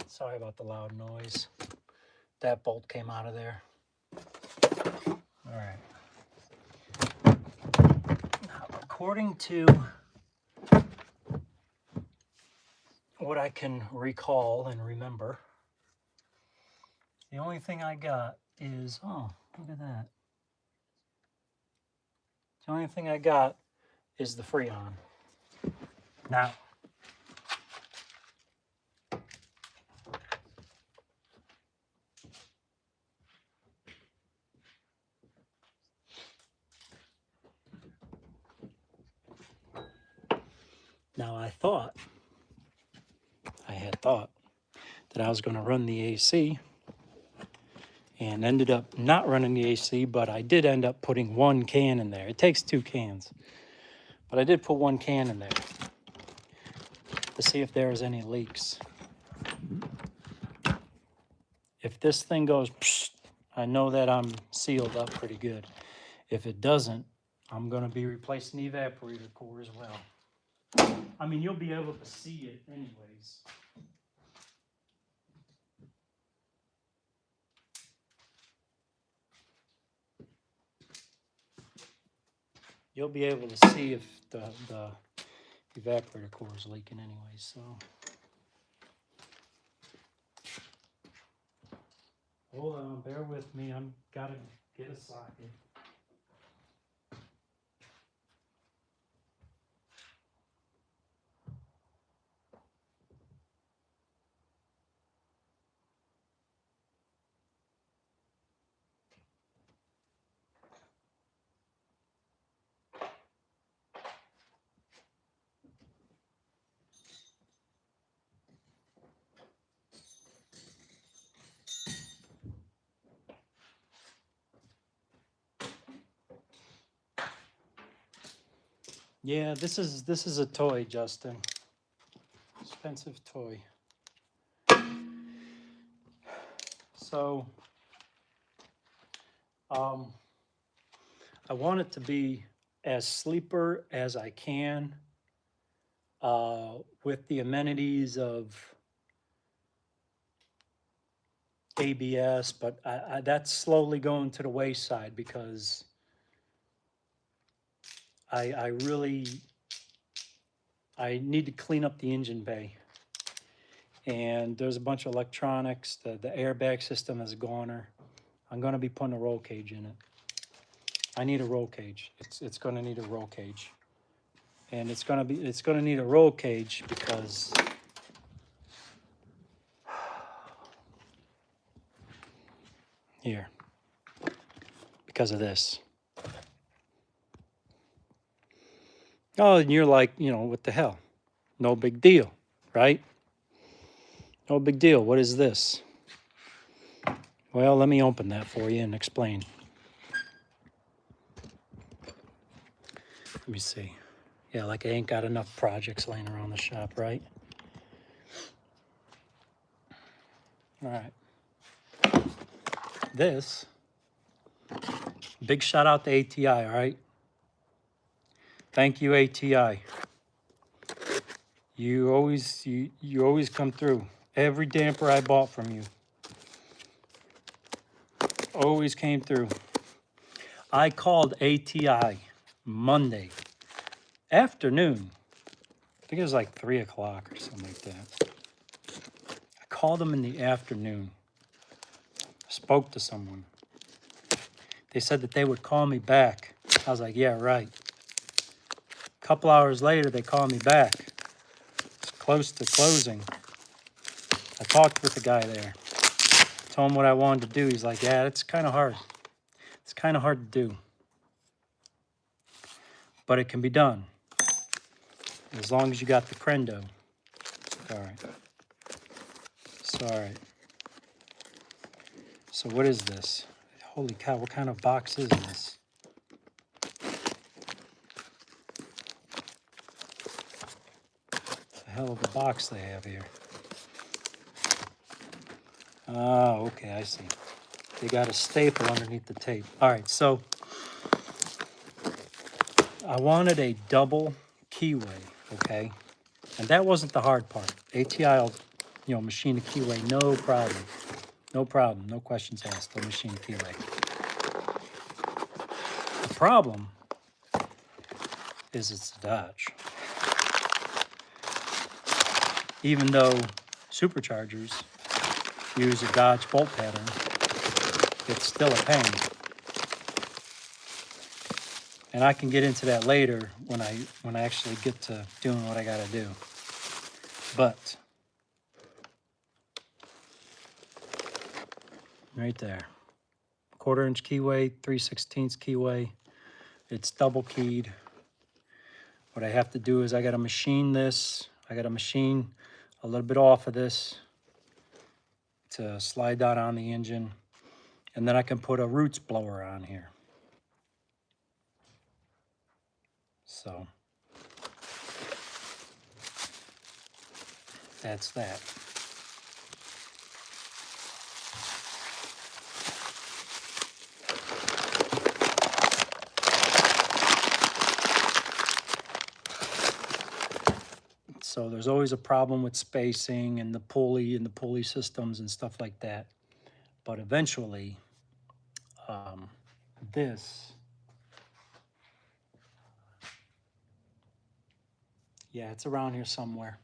Sorry about the loud noise. That bolt came out of there. All right. Now, according to what I can recall and remember, the only thing I got is, oh, look at that. The only thing I got is the Freon. Now, Now I had thought that I was going to run the AC and ended up not running the AC, but I did end up putting one can in there. It takes 2 cans, but I did put 1 can in there to see if there was any leaks. If this thing goes, psh, I know that I'm sealed up pretty good. If it doesn't, I'm going to be replacing the evaporator core as well. I mean, you'll be able to see it anyways. You'll be able to see if the evaporator core is leaking anyway, so. Hold on, bear with me. I'm gotta get a socket. Yeah, this is a toy, Justin. Expensive toy. So, I want it to be as sleeper as I can, with the amenities of ABS, but that's slowly going to the wayside because I really need to clean up the engine bay. And there's a bunch of electronics. The airbag system is a goner. I'm going to be putting a roll cage in it. I need a roll cage. It's going to need a roll cage. And it's going to need a roll cage because here, because of this. Oh, and you're like, what the hell? No big deal, right? No big deal. What is this? Well, let me open that for you and explain. Let me see. Yeah, like I ain't got enough projects laying around the shop, right? All right. This, big shout out to ATI, all right? Thank you, ATI. You always come through. Every damper I bought from you always came through. I called ATI Monday afternoon. I think it was like 3 o'clock or something like that. I called them in the afternoon. Spoke to someone. They said that they would call me back. I was like, yeah, right. A couple hours later, they called me back. It's close to closing. I talked with the guy there. Told him what I wanted to do. He's like, yeah, it's kind of hard. It's kind of hard to do. But it can be done. As long as you got the Crendo. All right. So, all right. So what is this? Holy cow, what kind of box is this? It's a hell of a box they have here. Ah, okay, I see. They got a staple underneath the tape. All right, so I wanted a double keyway, okay? And that wasn't the hard part. ATI will, machine a keyway, no problem. No problem, no questions asked, they'll machine a keyway. The problem is it's a Dodge. Even though superchargers use a Dodge bolt pattern, it's still a pain. And I can get into that later when I actually get to doing what I gotta do. But right there, 1/4 inch keyway, 3/16 keyway. It's double keyed. What I have to do is I got to machine this. I got to machine a little bit off of this to slide that on the engine. And then I can put a roots blower on here. So that's that. So there's always a problem with spacing and the pulley systems and stuff like that. But eventually, this, yeah, it's around here somewhere.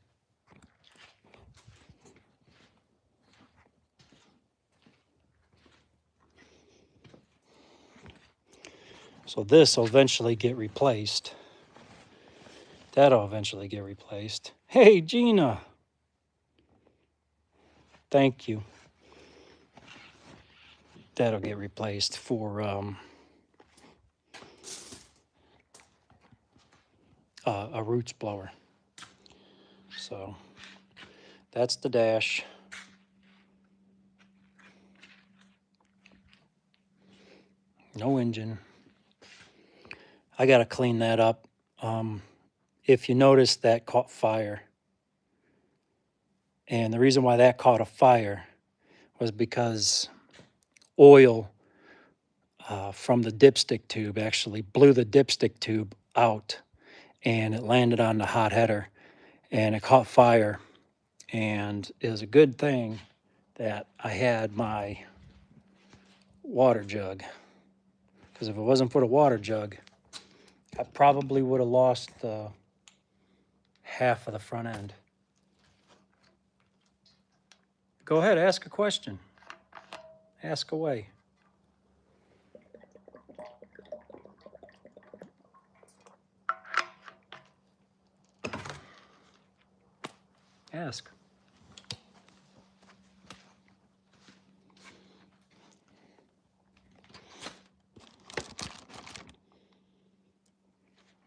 So this will eventually get replaced. That'll eventually get replaced. Hey, Gina. Thank you. That'll get replaced for a roots blower. So that's the dash. No engine. I got to clean that up. If you notice, that caught fire. And the reason why that caught a fire was because oil from the dipstick tube actually blew the dipstick tube out, and it landed on the hot header and it caught fire. And it was a good thing that I had my water jug, because if it wasn't for the water jug, I probably would have lost half of the front end. Go ahead, ask a question. Ask away. Ask.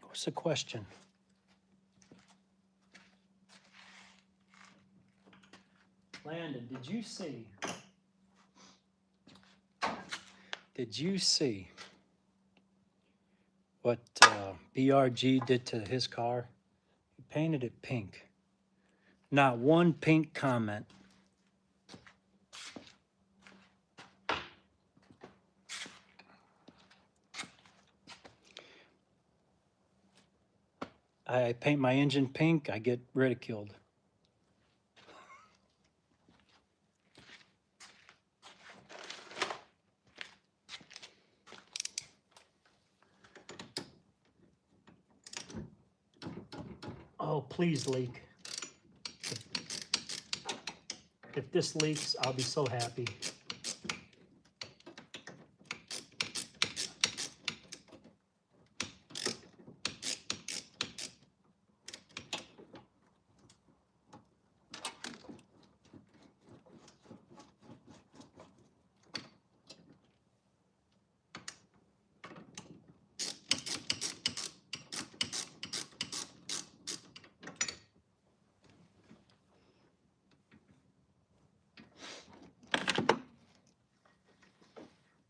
What's the question? Landon, did you see what BRG did to his car? He painted it pink. Not one pink comment. I paint my engine pink, I get ridiculed. Oh, please leak. If this leaks, I'll be so happy.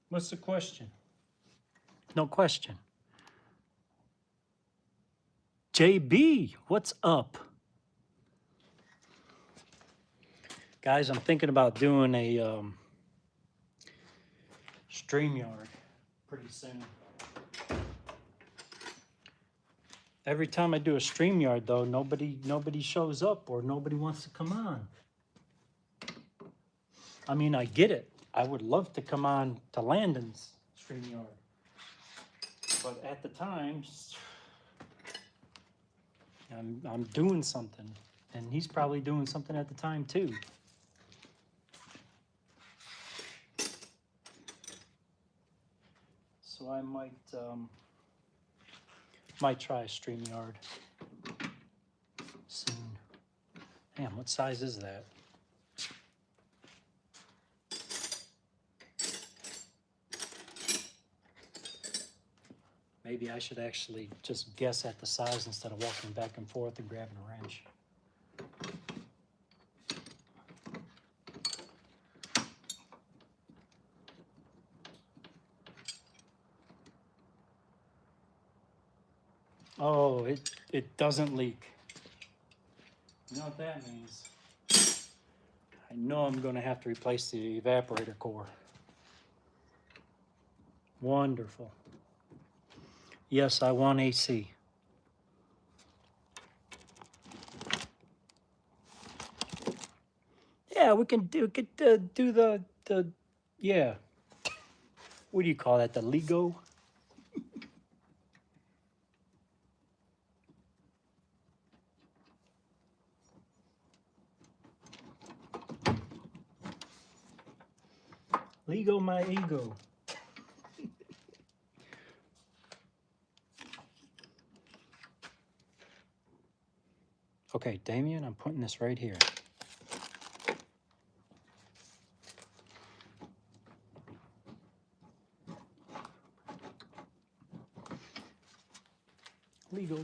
What's the question? No question. JB, what's up? Guys, I'm thinking about doing a StreamYard pretty soon. Every time I do a StreamYard, though, nobody shows up or nobody wants to come on. I mean, I get it. I would love to come on to Landon's StreamYard. But at the time, I'm doing something. And he's probably doing something at the time, too. So I might try a StreamYard soon. Damn, what size is that? Maybe I should actually just guess at the size instead of walking back and forth and grabbing a wrench. Oh, it doesn't leak. You know what that means? I know I'm going to have to replace the evaporator core. Wonderful. Yes, I want AC. Yeah, we can do the yeah. What do you call that? The Lego? Lego my ego. Okay, Damien, I'm putting this right here. Lego.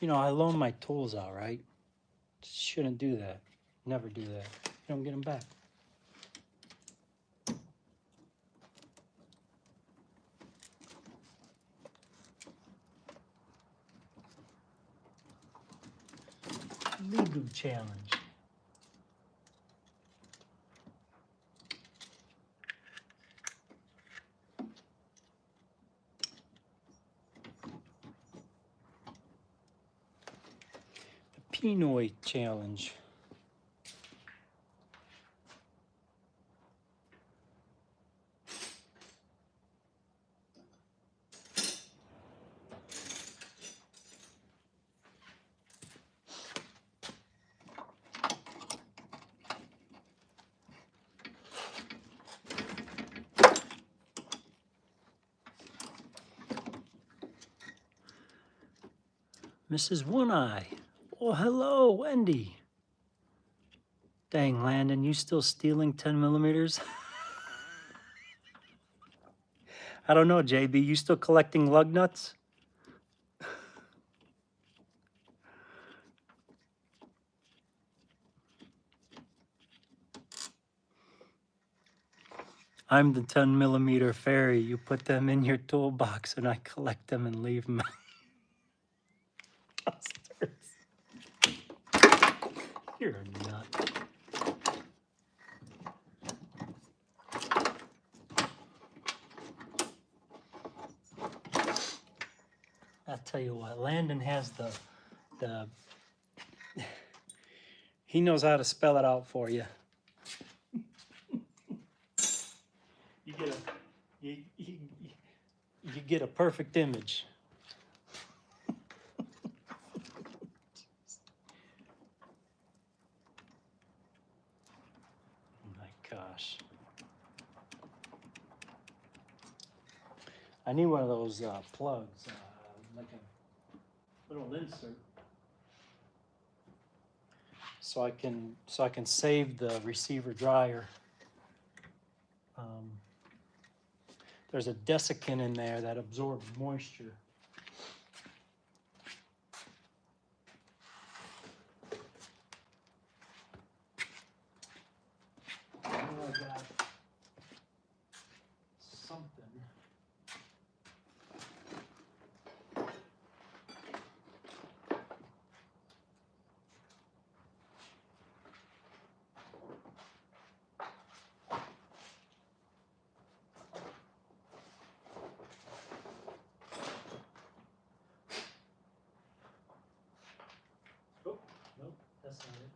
You know, I loan my tools out, right? Shouldn't do that. Never do that. You don't get them back. Lego challenge. The Pinoy challenge. Mrs. One Eye. Oh, hello, Wendy. Dang, Landon, you still stealing 10 millimeters? I don't know, JB. You still collecting lug nuts? I'm the 10 millimeter fairy. You put them in your toolbox and I collect them and leave them. You're a nut. I'll tell you what, Landon has the he knows how to spell it out for you. You get a you get a perfect image. Oh my gosh. I need one of those plugs, like a little insert, so I can save the receiver dryer. There's a desiccant in there that absorbs moisture. I know I got something. Oh, nope, that's not it.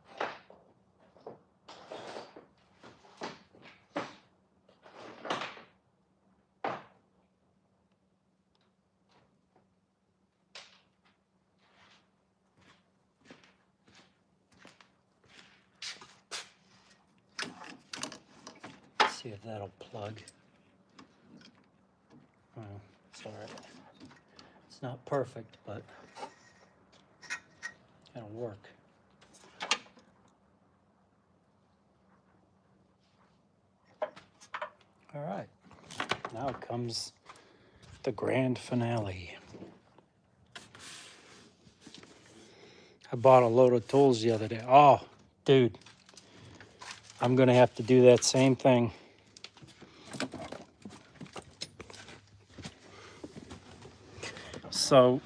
Let's see if that'll plug. Oh, it's all right. It's not perfect, but it'll work. All right, now comes the grand finale. I bought a load of tools the other day. Oh, dude, I'm gonna have to do that same thing. So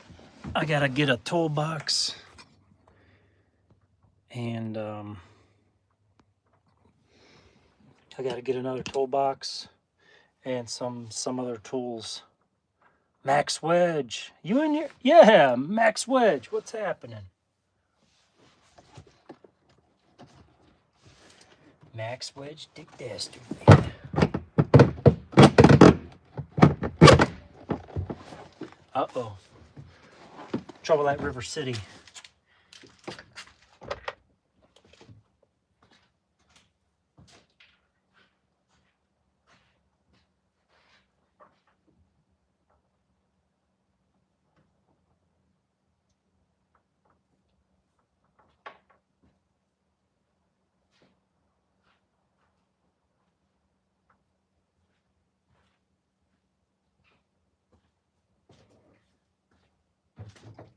I gotta get a toolbox and I gotta get another toolbox and some other tools. Max Wedge, you in here? Yeah, Max Wedge, what's happening? Max Wedge, Dick Dastardly. Uh-oh. Trouble at River City.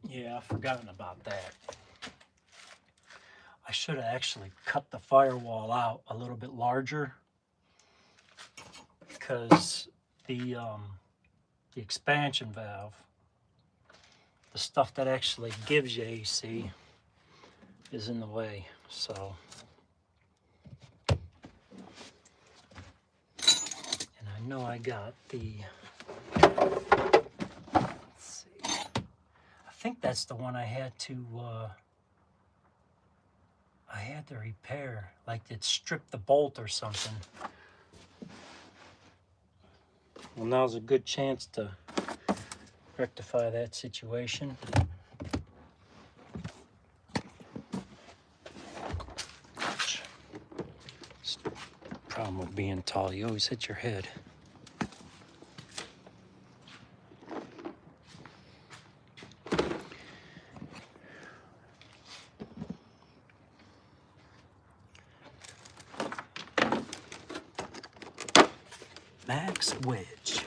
Yeah, I've forgotten about that. I should have actually cut the firewall out a little bit larger because the expansion valve, the stuff that actually gives you AC, is in the way. So, and I know I got the, let's see, I think that's the one I had to repair, like it stripped the bolt or something. Well, now's a good chance to rectify that situation. Problem with being tall, you always hit your head. Max Wedge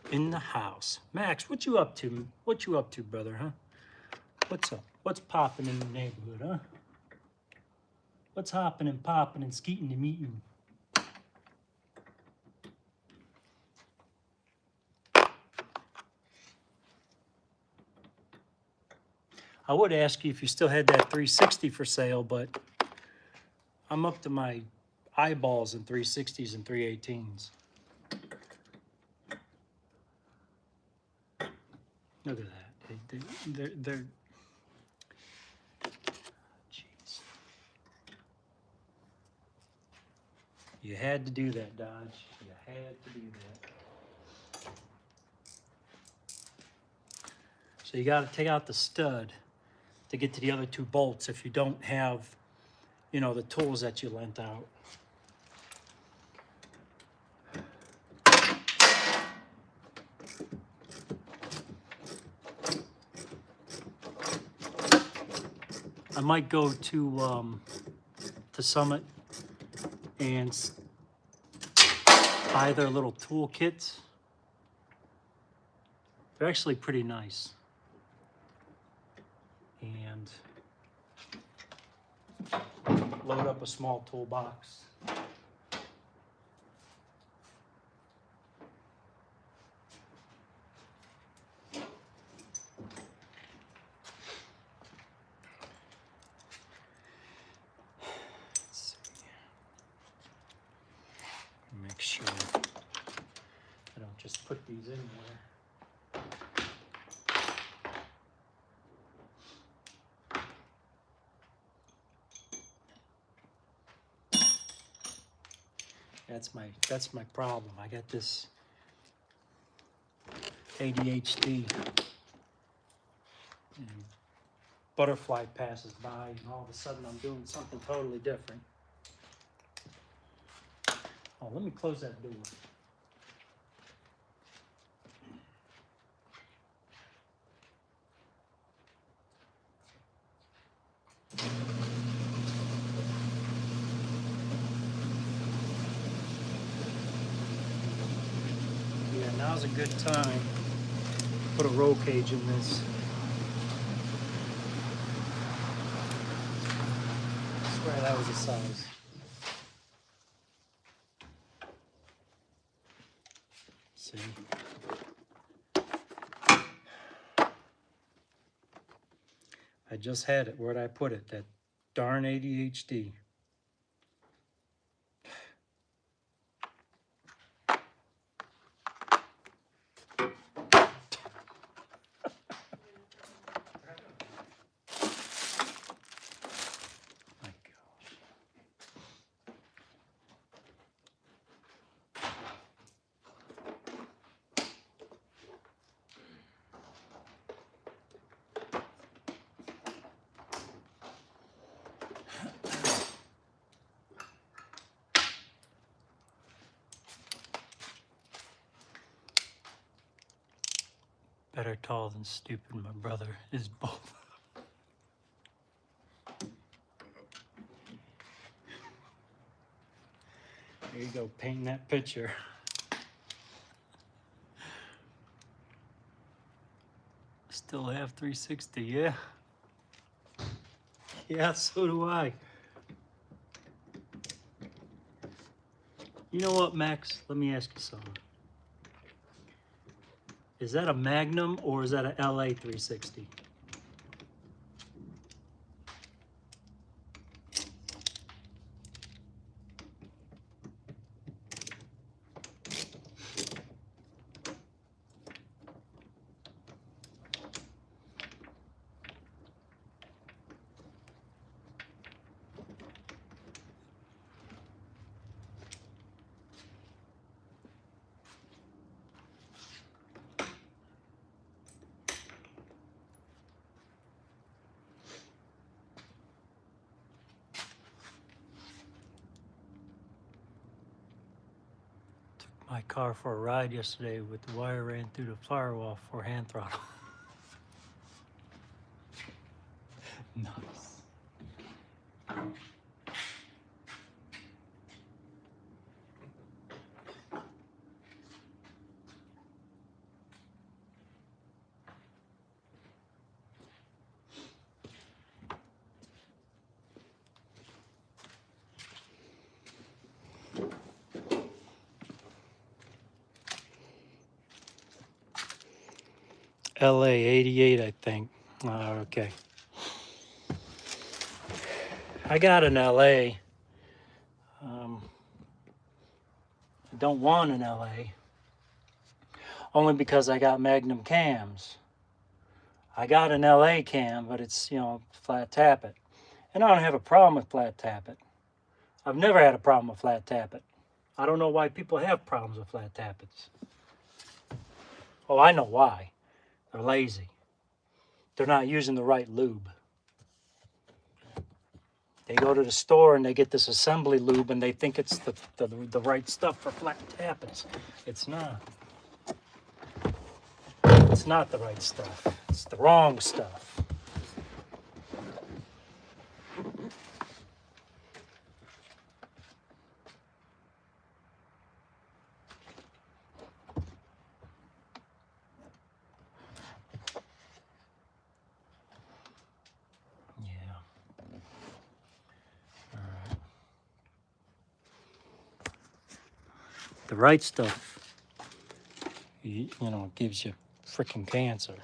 in the house. Max, what you up to? What you up to, brother, huh? What's up? What's popping in the neighborhood, huh? What's hopping and popping and skeeting and meeting? I would ask you if you still had that 360 for sale, but I'm up to my eyeballs in 360s and 318s. Look at that. They're jeez. You had to do that, Dodge. You had to do that. So you got to take out the stud to get to the other two bolts if you don't have, you know, the tools that you lent out. I might go to Summit and buy their little tool kits. They're actually pretty nice. And load up a small toolbox. Let's see. Make sure I don't just put these in there. That's my problem. I got this ADHD. And butterfly passes by and all of a sudden I'm doing something totally different. Oh, let me close that door. Now's a good time to put a roll cage in this. I swear that was the size. See? I just had it. Where'd I put it? That darn ADHD. My gosh. Better tall than stupid, my brother is both. There you go, painting that picture. Still have 360, yeah? Yeah, so do I. You know what, Max? Let me ask you something. Is that a Magnum or is that a LA 360? My car for a ride yesterday with the wire ran through the firewall for hand throttle. Nice. LA 88, I think. Okay. I got an LA. I don't want an LA. Only because I got Magnum cams. I got an LA cam, but it's, flat tappet. And I don't have a problem with flat tappet. I've never had a problem with flat tappet. I don't know why people have problems with flat tappets. Oh, I know why. They're lazy. They're not using the right lube. They go to the store and they get this assembly lube and they think it's the right stuff for flat tappets. It's not. It's not the right stuff. It's the wrong stuff. Yeah. All right. The right stuff, gives you freaking cancer.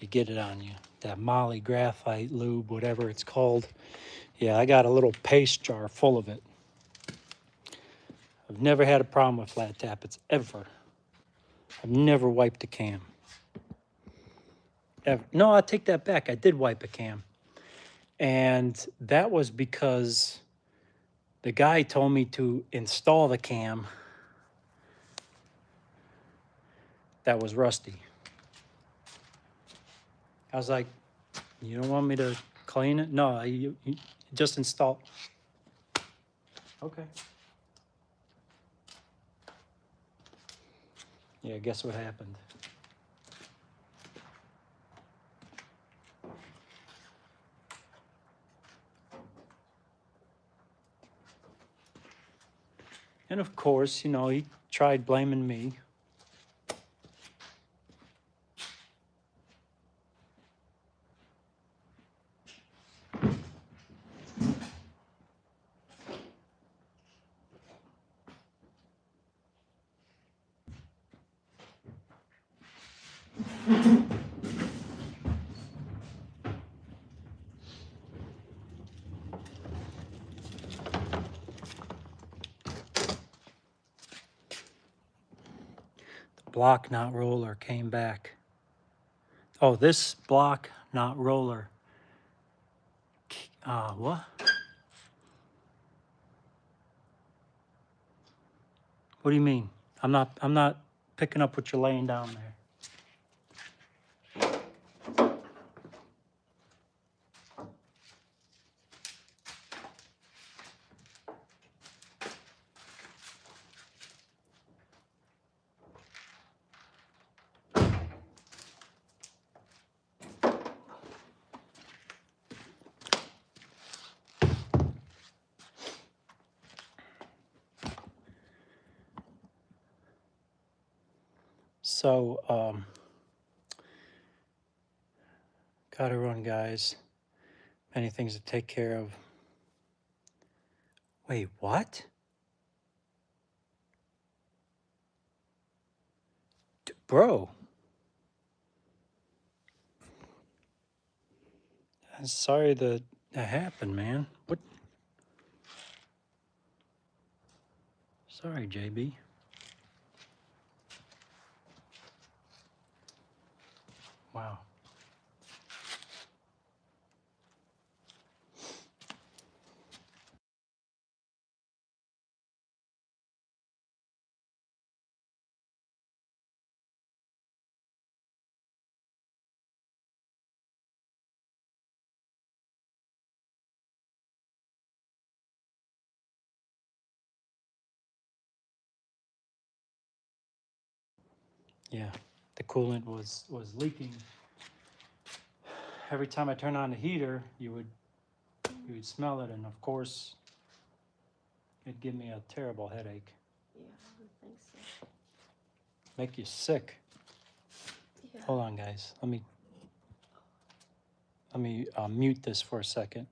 You get it on you. That Molly graphite lube, whatever it's called. Yeah, I got a little paste jar full of it. I've never had a problem with flat tappets, ever. I've never wiped a cam. Ever. No, I take that back. I did wipe a cam. And that was because the guy told me to install the cam that was rusty. I was like, you don't want me to clean it? No, you just install. Okay. Yeah, guess what happened? And of course, he tried blaming me. The block not roller came back. Oh, this block not roller. What? What do you mean? I'm not picking up what you're laying down there. So, gotta run, guys. Many things to take care of. Wait, what? Bro. I'm sorry that happened, man. What? Sorry, JB. Wow. Yeah, the coolant was leaking. Every time I turn on the heater, you would smell it, and of course, it'd give me a terrible headache. Yeah, I would think so. Make you sick. Yeah. Hold on, guys. Let me mute this for a second.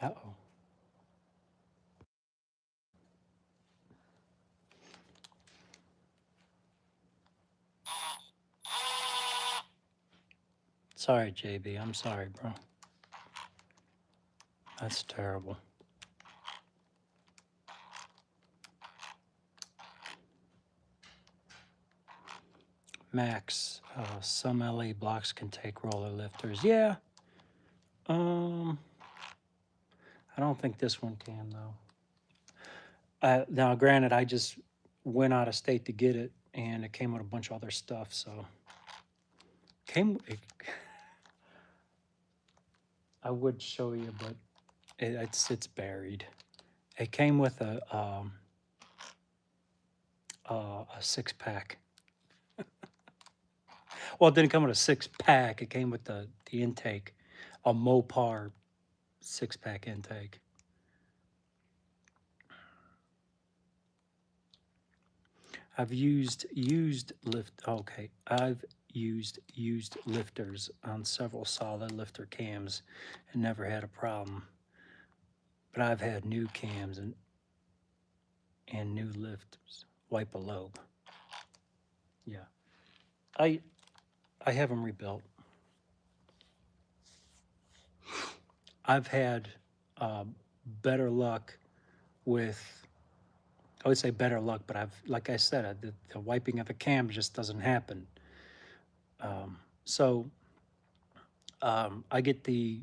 Uh-oh. Sorry, JB. I'm sorry, bro. That's terrible. Max, some LA blocks can take roller lifters. Yeah. I don't think this one can though. Now, granted, I just went out of state to get it, and it came with a bunch of other stuff. So, I would show you, but it's buried. It came with a 6-pack. Well, it didn't come with a 6-pack. It came with the intake, a Mopar 6-pack intake. I've used used lifters on several solid lifter cams and never had a problem. But I've had new cams and new lifters wipe a lobe. Yeah, I have them rebuilt. I've had better luck with, I would say better luck, but like I said, the wiping of the cam just doesn't happen. So I get the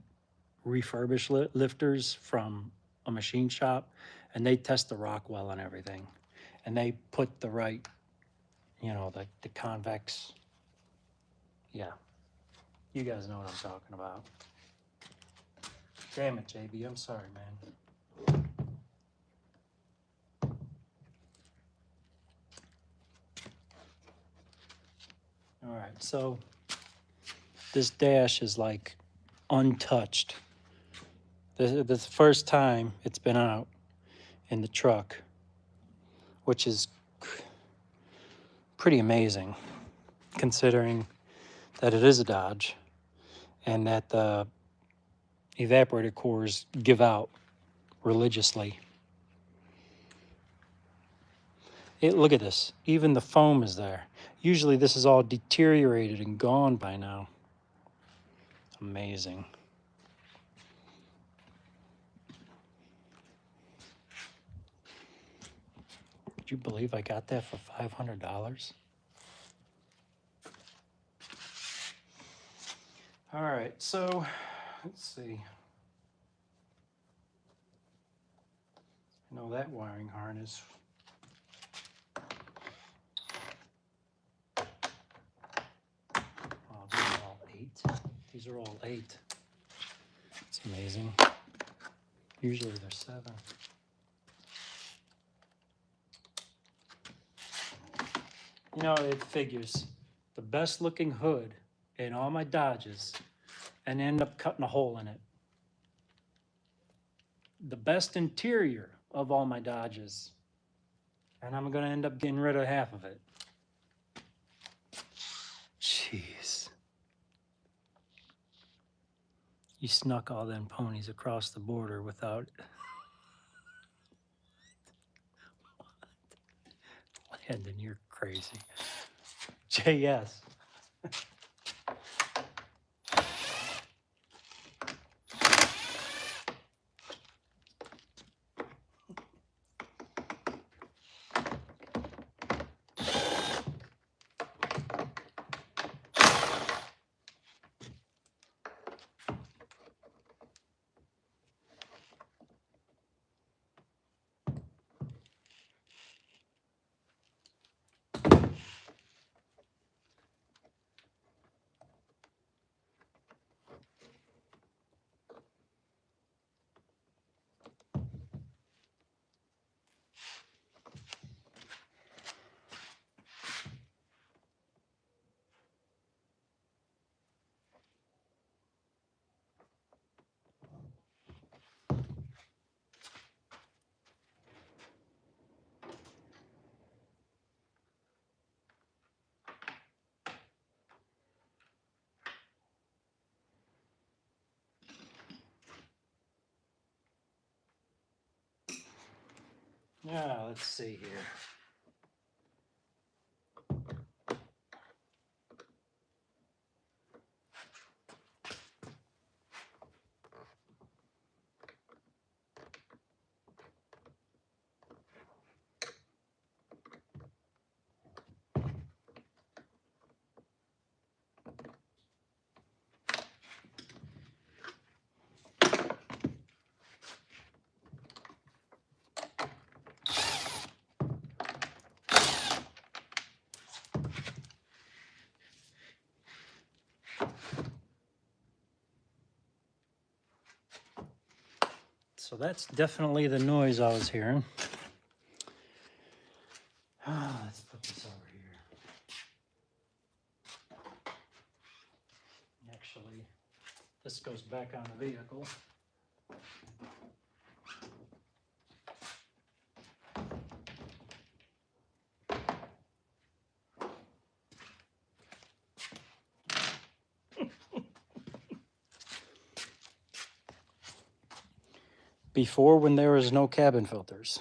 refurbished lifters from a machine shop, and they test the rock well and everything, and they put the right, the convex. Yeah, you guys know what I'm talking about. Damn it, JB, I'm sorry, man. All right, so this dash is like untouched. This is the first time it's been out in the truck, which is pretty amazing considering that it is a Dodge and that the evaporator cores give out religiously. Look at this. Even the foam is there. Usually this is all deteriorated and gone by now. Amazing. Could you believe I got that for $500? All right, so let's see. I know that wiring harness. Oh, these are all 8. These are all 8. It's amazing. Usually they're 7. You know, it figures the best looking hood in all my Dodges and end up cutting a hole in it. The best interior of all my Dodges, and I'm gonna end up getting rid of half of it. Jeez. You snuck all them ponies across the border without... Landon, you're crazy. JS. Yeah, let's see here. So that's definitely the noise I was hearing. Let's put this over here. Actually, this goes back on the vehicle. Before, when there was no cabin filters.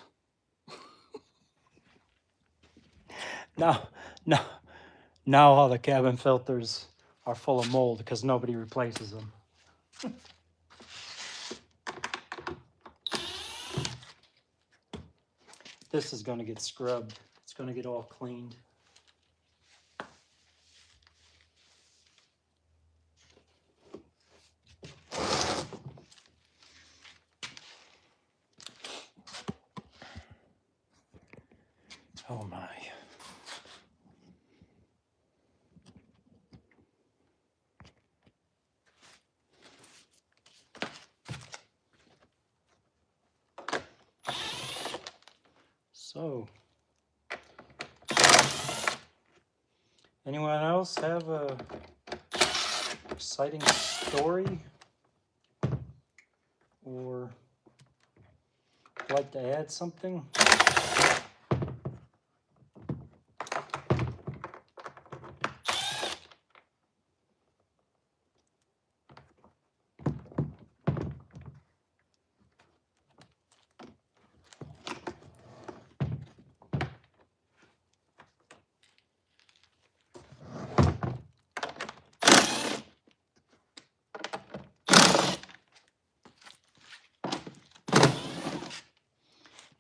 Now, now all the cabin filters are full of mold because nobody replaces them. This is going to get scrubbed. It's going to get all cleaned. Oh my. So, anyone else have a exciting story or like to add something?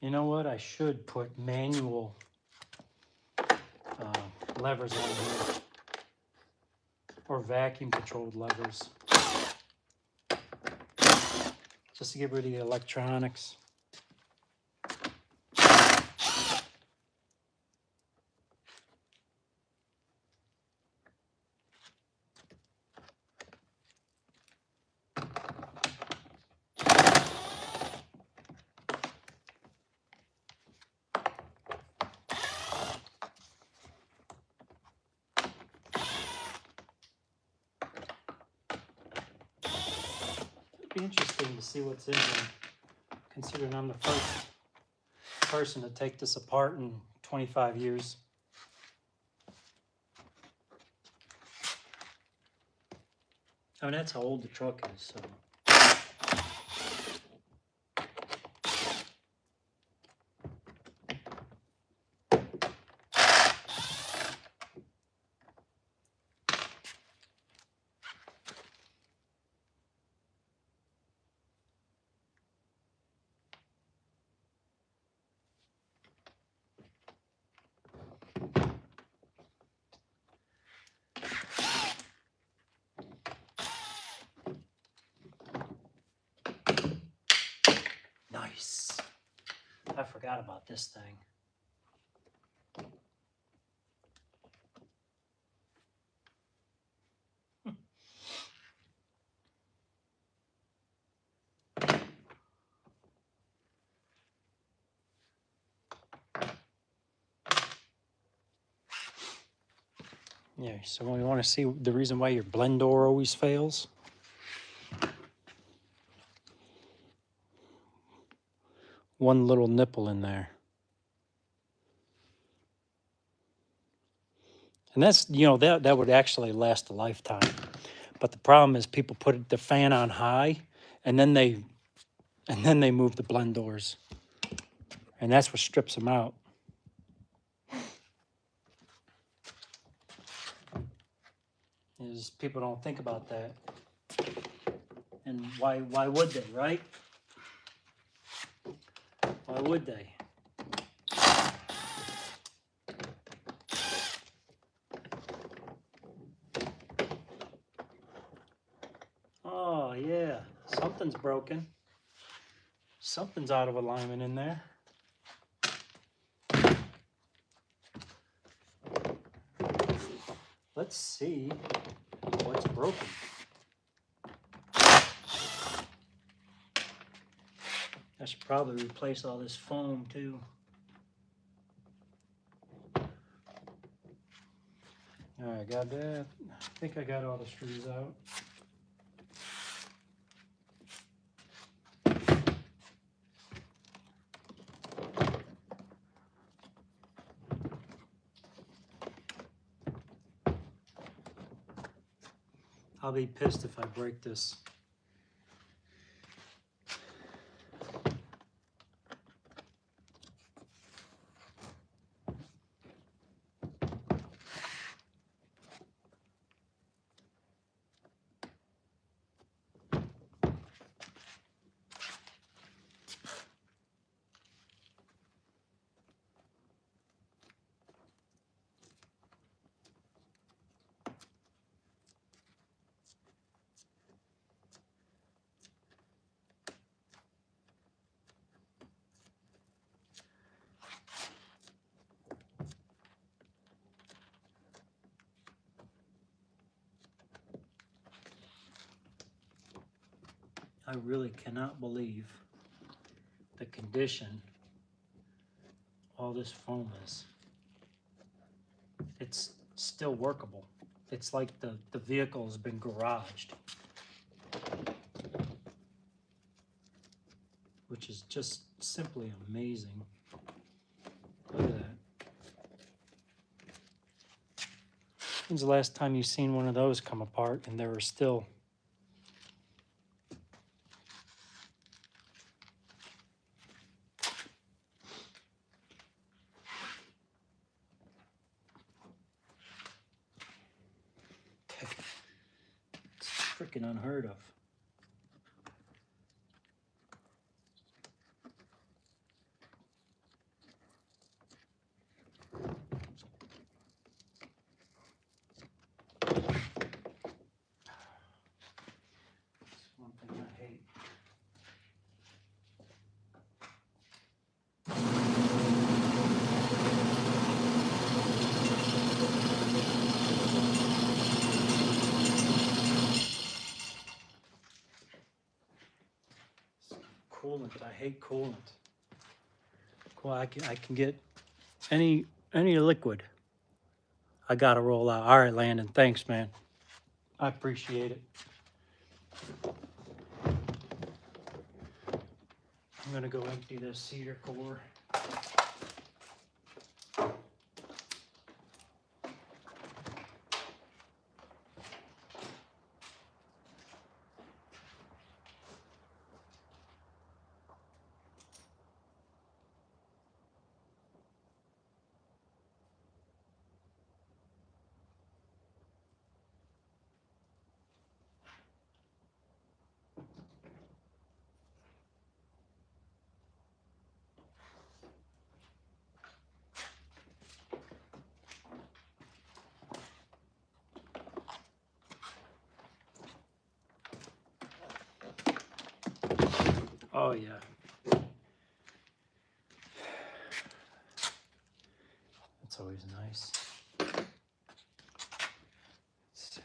You know what? I should put manual levers on here, or vacuum controlled levers, just to get rid of the electronics. It'd be interesting to see what's in there, considering I'm the first person to take this apart in 25 years. I mean, that's how old the truck is, so. Nice. I forgot about this thing. Yeah, so we want to see the reason why your blend door always fails. One little nipple in there. And that's, you know, that would actually last a lifetime. But the problem is people put the fan on high and then they move the blend doors. And that's what strips them out. Is people don't think about that. And why would they, right? Why would they? Oh yeah, something's broken. Something's out of alignment in there. Let's see what's broken. I should probably replace all this foam too. All right, got that. I think I got all the screws out. I'll be pissed if I break this. I really cannot believe the condition all this foam is. It's still workable. It's like the vehicle has been garaged, which is just simply amazing. Look at that. When's the last time you seen one of those come apart and there were still it's freaking unheard of. That's one thing I hate. Coolant. I hate coolant. Well, I can get any liquid. I gotta roll out. All right, Landon. Thanks, man. I appreciate it. I'm gonna go empty this cedar core. Oh yeah. That's always nice. Let's see.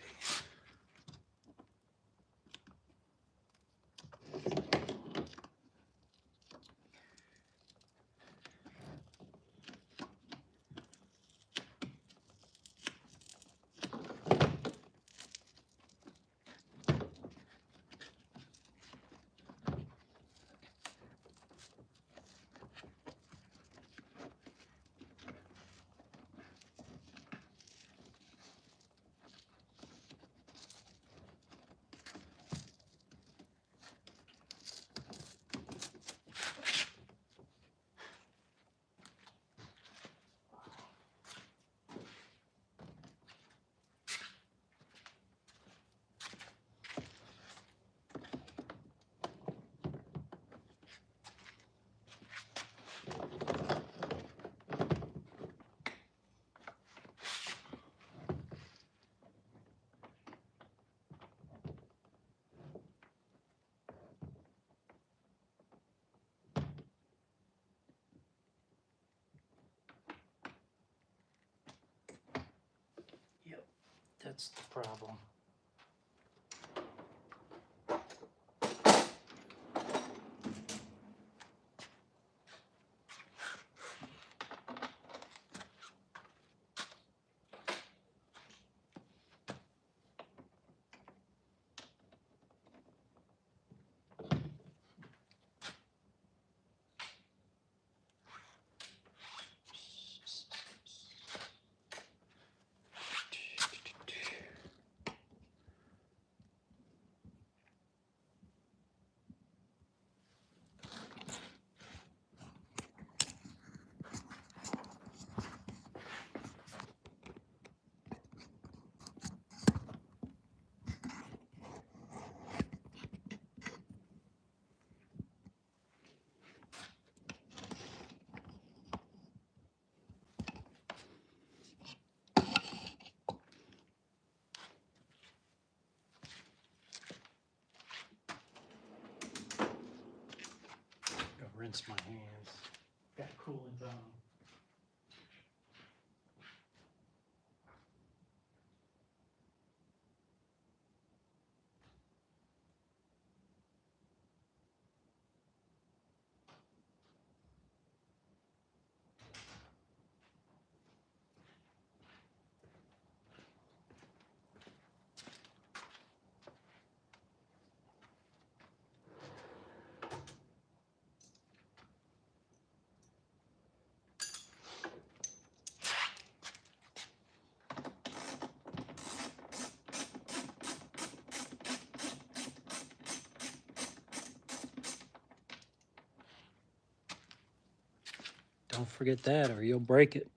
That's the problem. Go rinse my hands. Got cooling down. Don't forget that or you'll break it.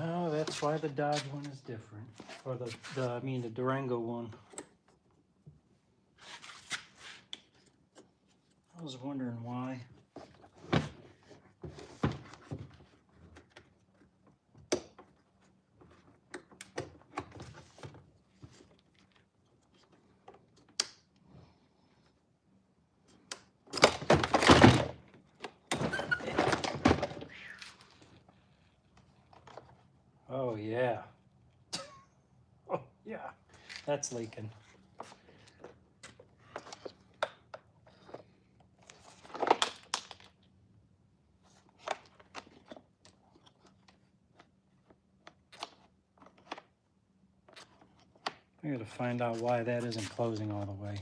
Oh, that's why the Dodge one is different. Or the Durango one. I was wondering why. Oh yeah. Oh yeah. That's leaking. I gotta find out why that isn't closing all the way.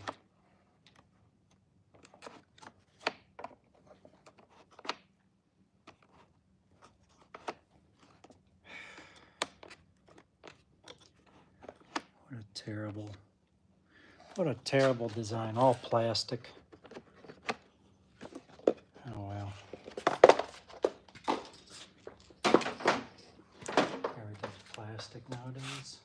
What a terrible design, all plastic. Oh well. Everything's plastic nowadays.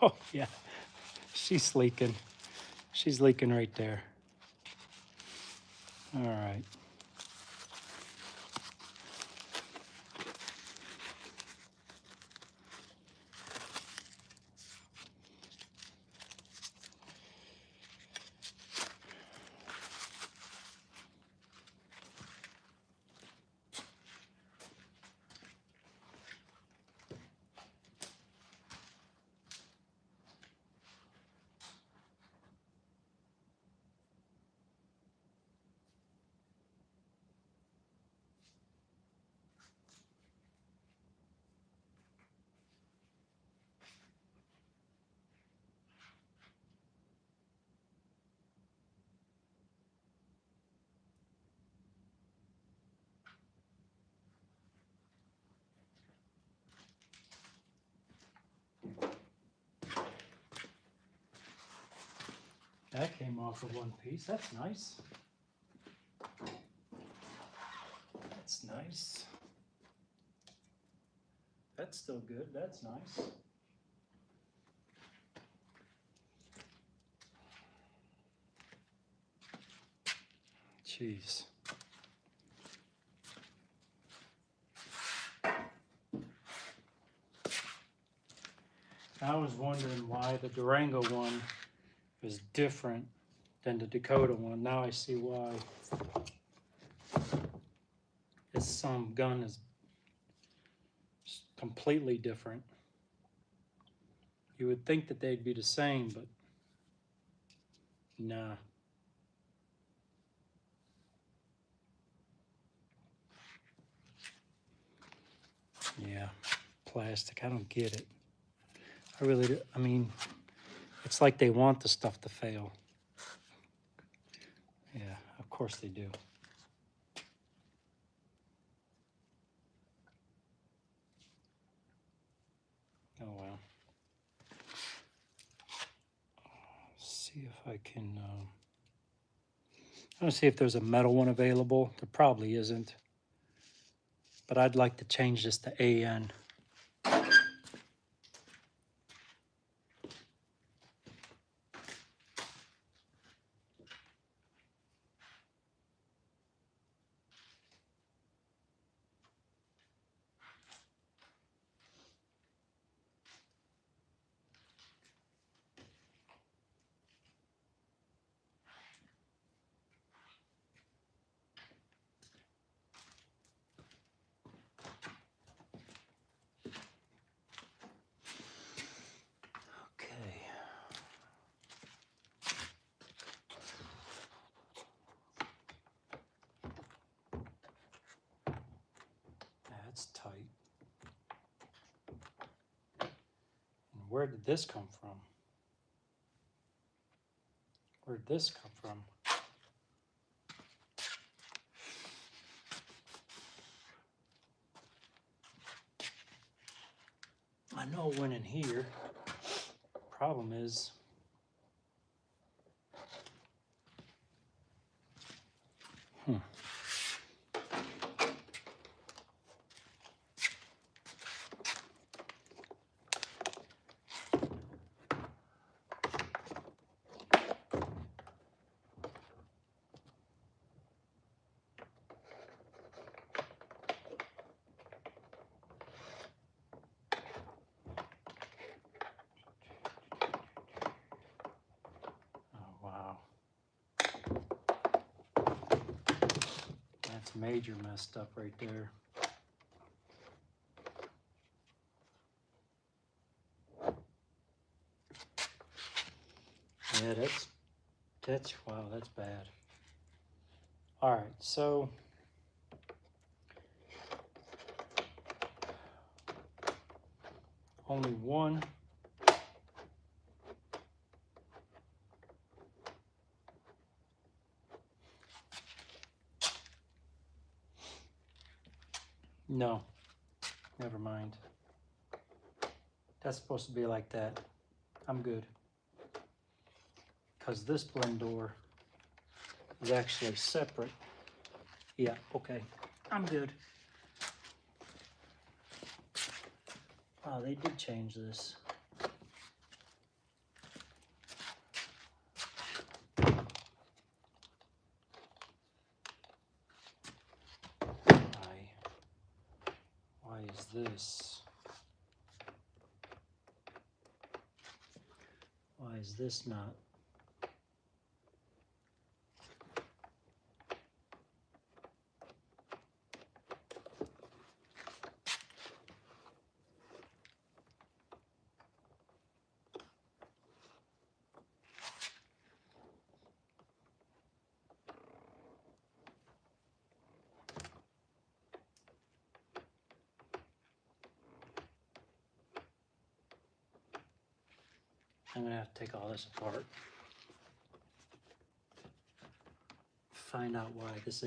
Oh, yeah. She's leaking. She's leaking right there. All right. That came off of one piece. That's nice. That's nice. That's still good. That's nice. Jeez. I was wondering why the Durango one was different than the Dakota one. Now I see why. This gun is completely different. You would think that they'd be the same, but nah. Yeah, plastic. I don't get it. I really do. I mean, it's like they want the stuff to fail. Yeah, of course they do. Oh well. See if I can. I want to see if there's a metal one available. There probably isn't. But I'd like to change this to AN. Okay. That's tight. And where did this come from? Where did this come from? I know it went in here. Problem is, oh wow. That's major messed up right there. Yeah, that's wow, that's bad. All right, so only one. No, never mind. That's supposed to be like that. I'm good. Because this blend door is actually separate. Yeah, okay. I'm good. Oh, they did change this. this? Why is this not? I'm gonna have to take all this apart. Find out why this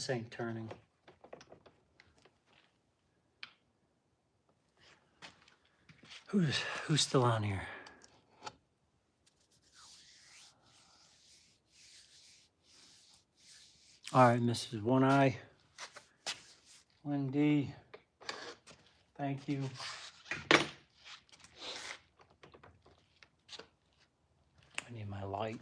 ain't turning. Who's still on here? All right, Mrs. One Eye, Wendy, thank you. I need my light.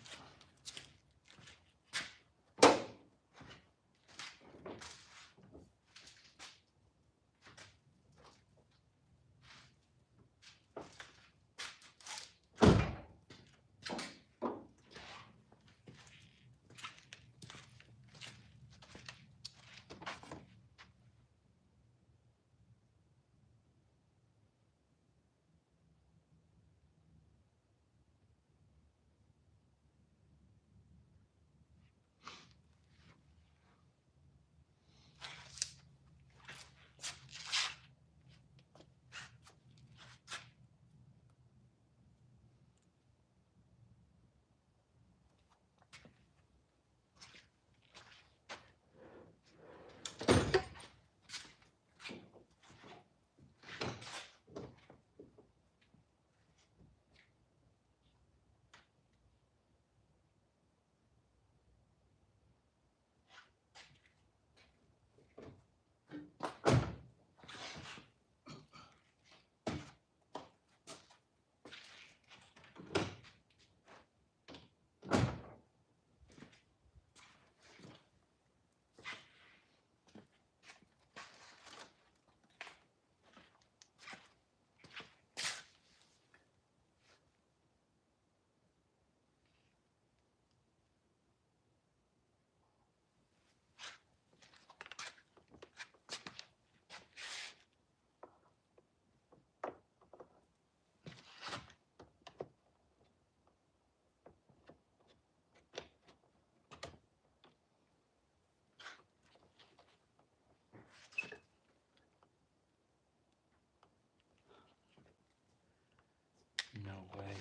No way.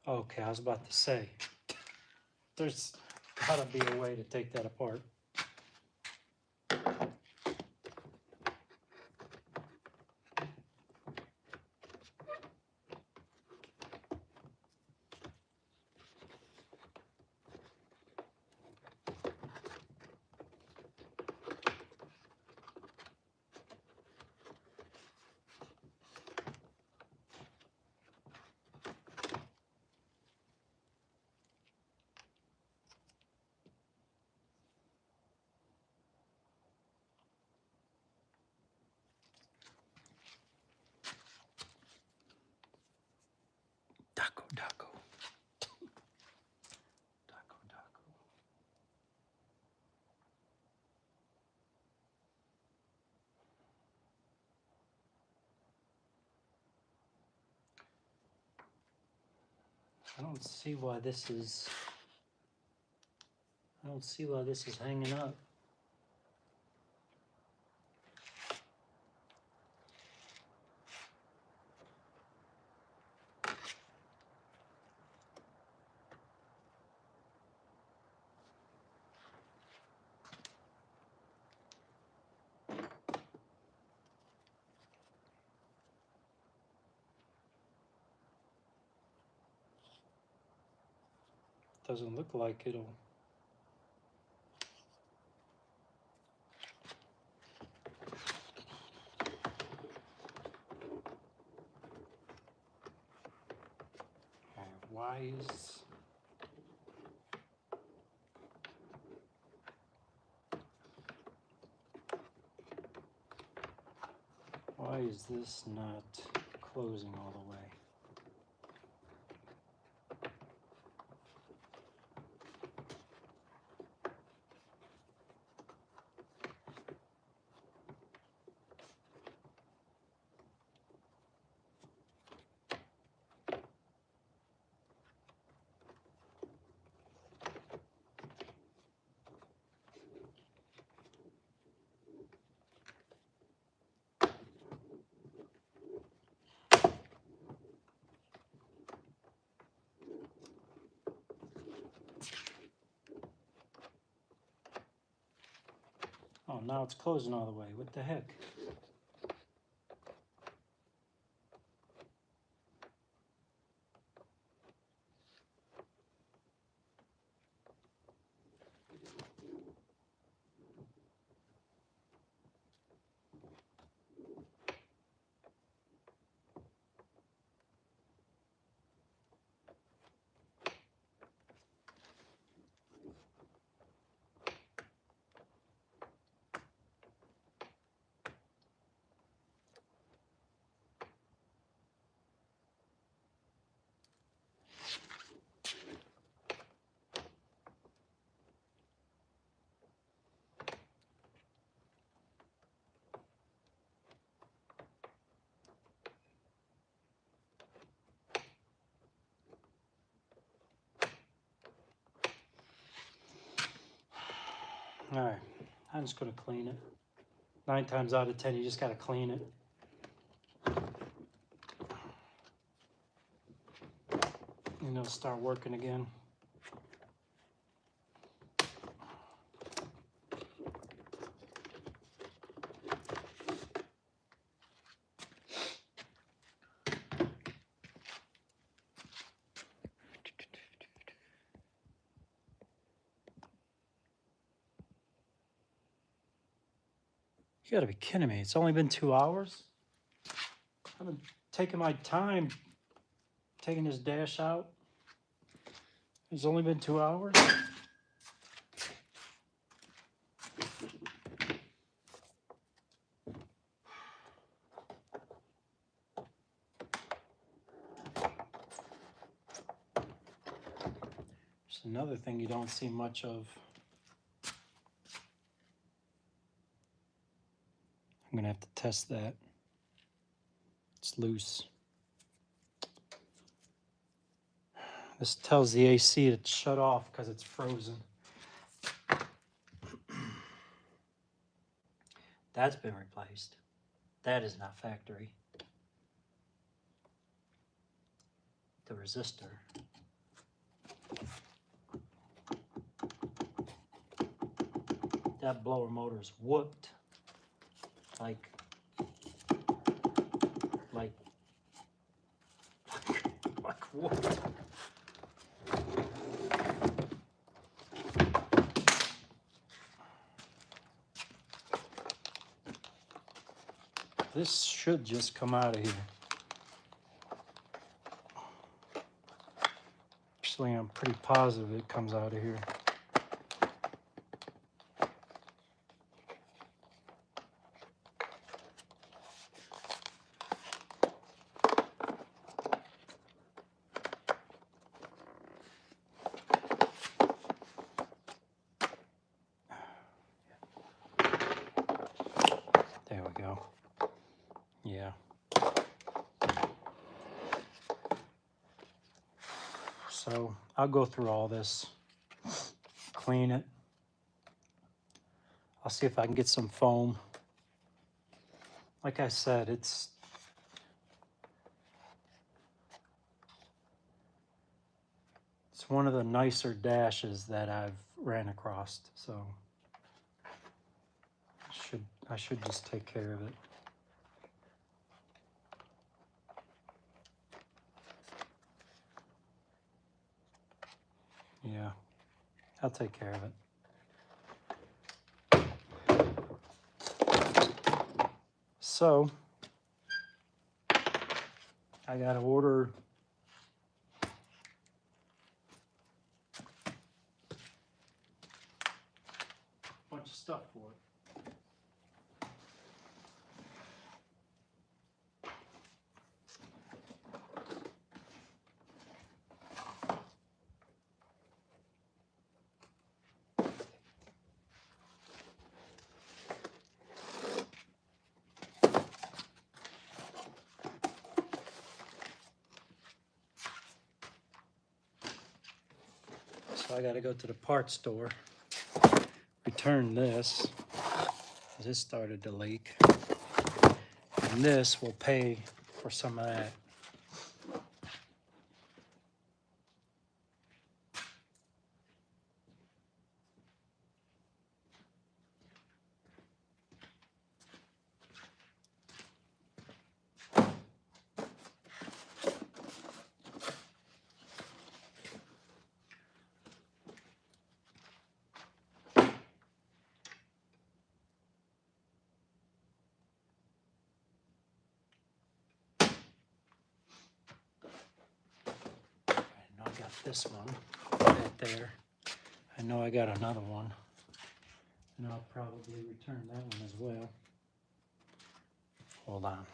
Okay, I was about to say, there's gotta be a way to take that apart. Daco, Daco. Daco, Daco. I don't see why this is hanging up. Doesn't look like it'll. Why is Why is this not closing all the way? Oh, now it's closing all the way. What the heck? All right, I'm just gonna clean it. 9 times out of 10, you just gotta clean it. And it'll start working again. You gotta be kidding me. It's only been 2 hours? I've been taking my time taking this dash out. It's only been 2 hours? There's another thing you don't see much of. I'm gonna have to test that. It's loose. This tells the AC to shut off because it's frozen. That's been replaced. That is not factory. The resistor. That blower motor's whooped. Like whooped. This should just come out of here. Actually, I'm pretty positive it comes out of here. There we go. Yeah. So I'll go through all this, clean it. I'll see if I can get some foam. Like I said, it's one of the nicer dashes that I've ran across, so I should just take care of it. Yeah, I'll take care of it. So I gotta order a bunch of stuff for it. So I got to go to the parts store, return this. This started to leak. And this will pay for some of that. I got this one right there. I know I got another one. And I'll probably return that one as well. Hold on.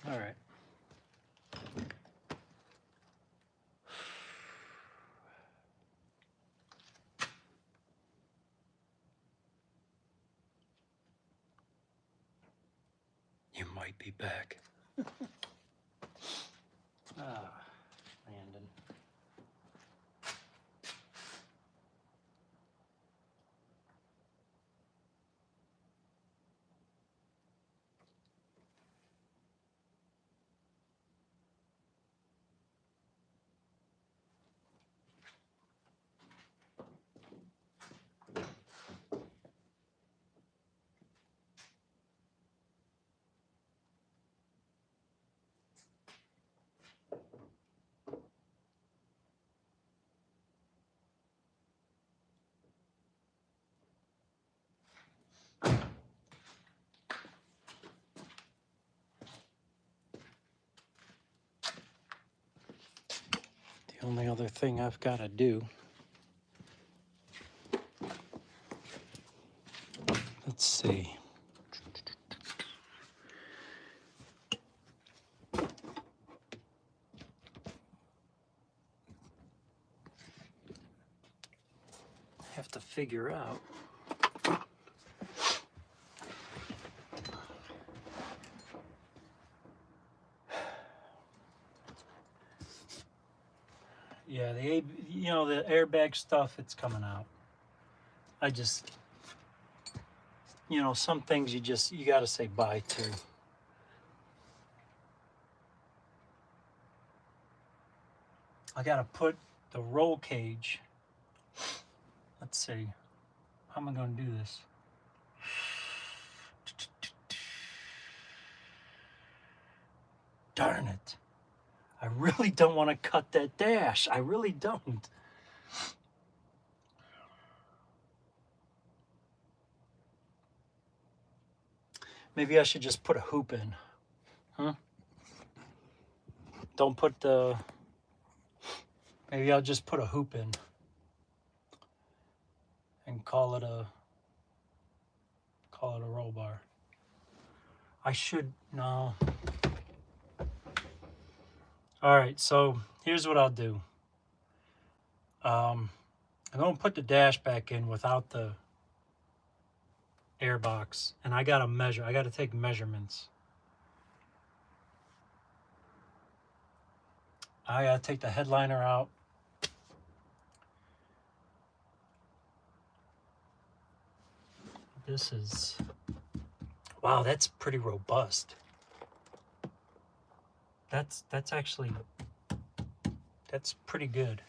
All right. You might be back. Landon. The only other thing I've got to do, let's see. I have to figure out yeah, the airbag stuff, it's coming out. I just, some things you got to say bye to. I got to put the roll cage. Let's see. How am I going to do this? Darn it. I really don't want to cut that dash. I really don't. Maybe I should just put a hoop in. Huh? Don't put the... Maybe I'll just put a hoop in. And call it a roll bar. I should... No. Alright, so here's what I'll do. I'm going to put the dash back in without the air box. And I got to measure. I got to take measurements. I got to take the headliner out. This is... Wow, that's pretty robust. That's actually... That's pretty good.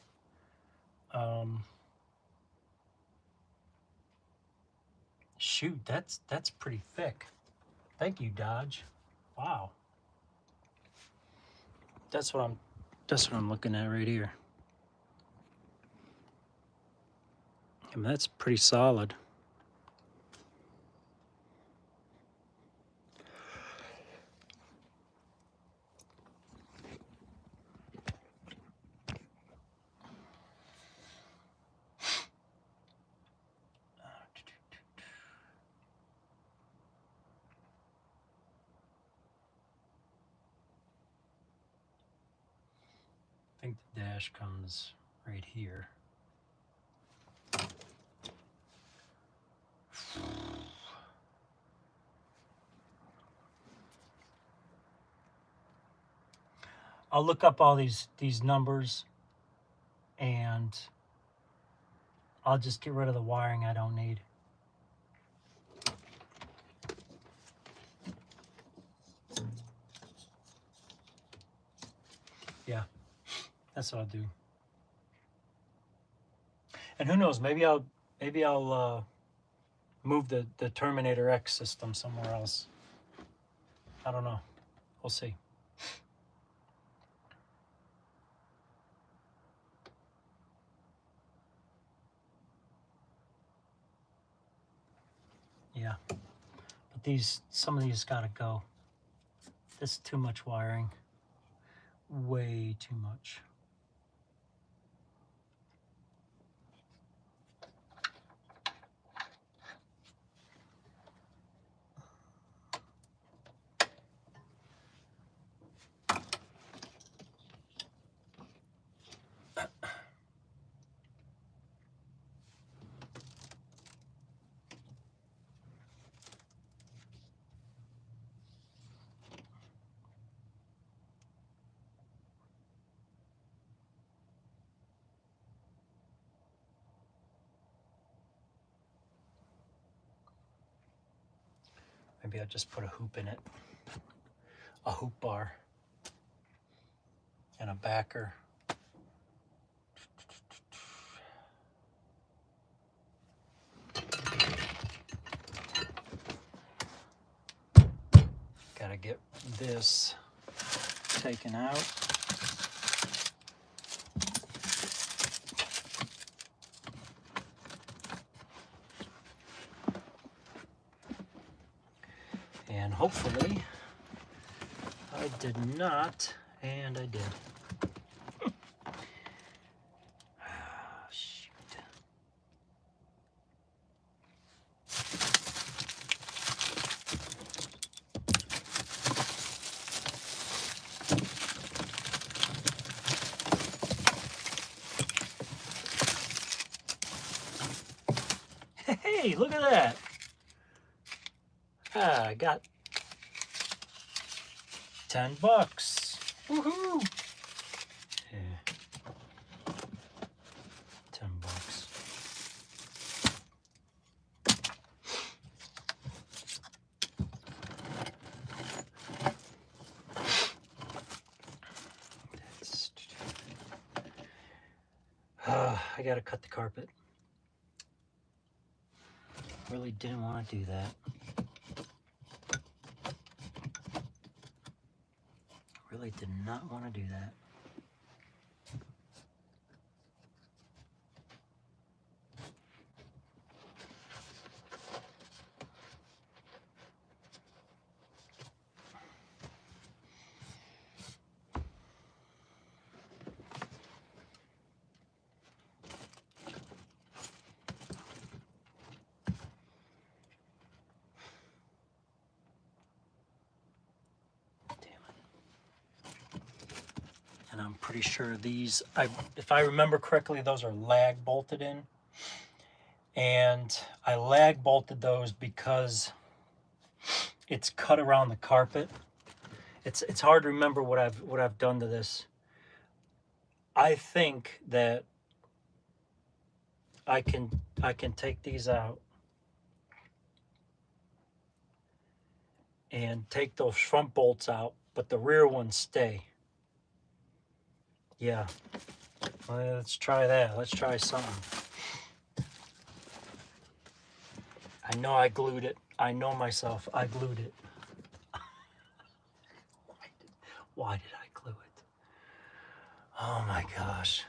Shoot, that's pretty thick. Thank you, Dodge. Wow. That's what I'm looking at right here. I mean, that's pretty solid. I think the dash comes right here. I'll look up all these numbers, and I'll just get rid of the wiring I don't need. Yeah, that's what I'll do. And who knows? Maybe I'll move the Terminator X system somewhere else. I don't know. We'll see. Yeah, but some of these gotta go. This is too much wiring. Way too much. Maybe I'll just put a hoop in it. A hoop bar. And a backer. Gotta get this taken out. And hopefully I did not, and I did. Shoot. Hey, look at that. I got $10. Woohoo! Yeah. $10. I gotta cut the carpet. Really didn't want to do that. Really did not want to do that. And I'm pretty sure these, if I remember correctly, those are lag bolted in. And I lag bolted those because it's cut around the carpet. It's hard to remember what I've done to this. I think that I can take these out and take those front bolts out, but the rear ones stay. Yeah, well, let's try that. Let's try something. I know I glued it. I know myself. I glued it. Why did I glue it? Oh my gosh.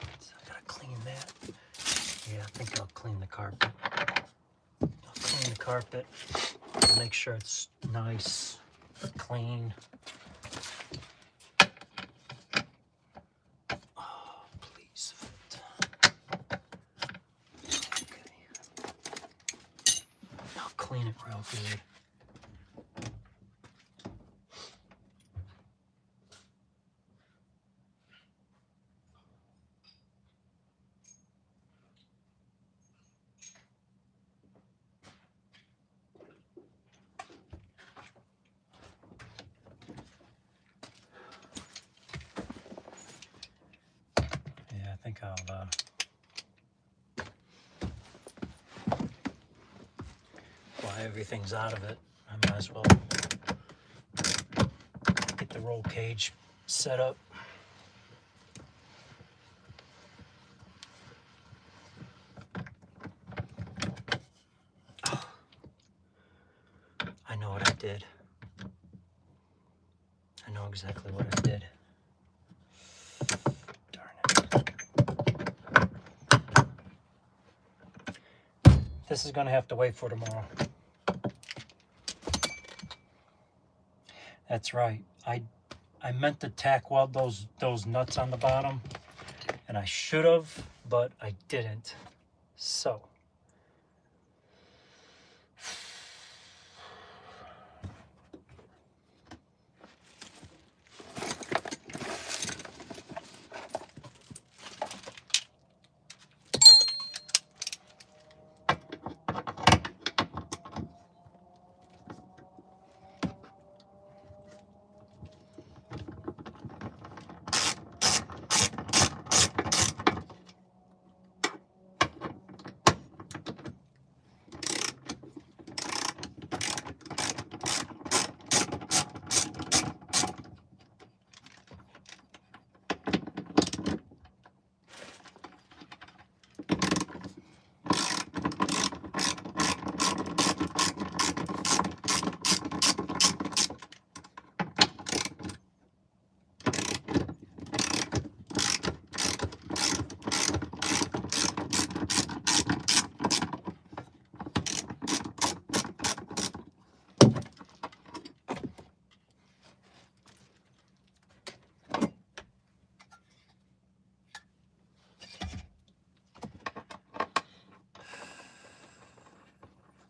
I gotta clean that. Yeah, I think I'll clean the carpet. I'll clean the carpet. Make sure it's nice, clean. Oh, please fit. Okay. I'll clean it real good. while everything's out of it, I might as well get the roll cage set up. I know what I did. I know exactly what I did. Darn it. This is gonna have to wait for tomorrow. That's right. I meant to tack weld those nuts on the bottom, and I should have, but I didn't. So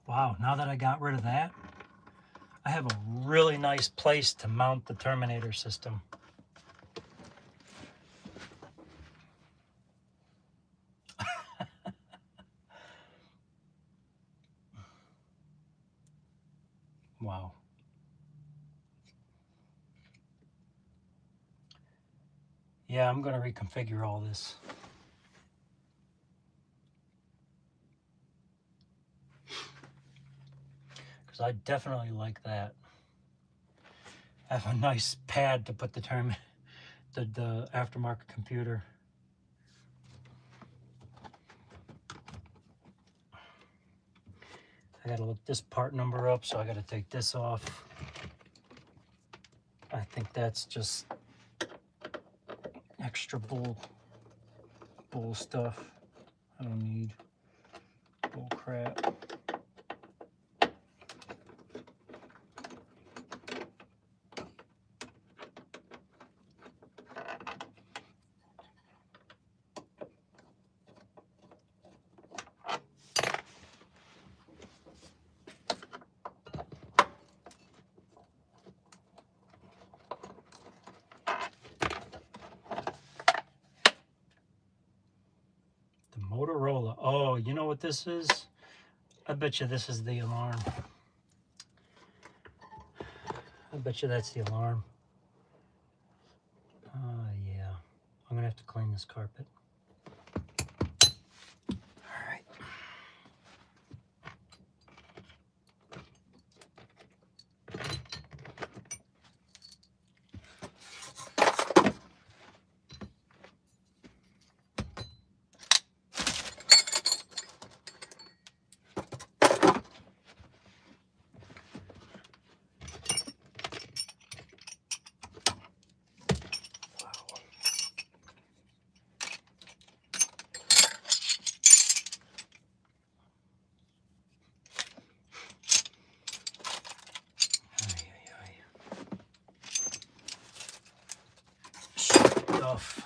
wow, now that I got rid of that, I have a really nice place to mount the Terminator system. Wow. Yeah, I'm gonna reconfigure all this. Because I definitely like that. I have a nice pad to put the aftermarket computer. I gotta look this part number up, so I gotta take this off. I think that's just extra bull stuff. I don't need bull crap. Motorola. Oh, you know what this is? I bet you this is the alarm. I bet you that's the alarm. Yeah. I'm gonna have to clean this carpet. All right. Stuff.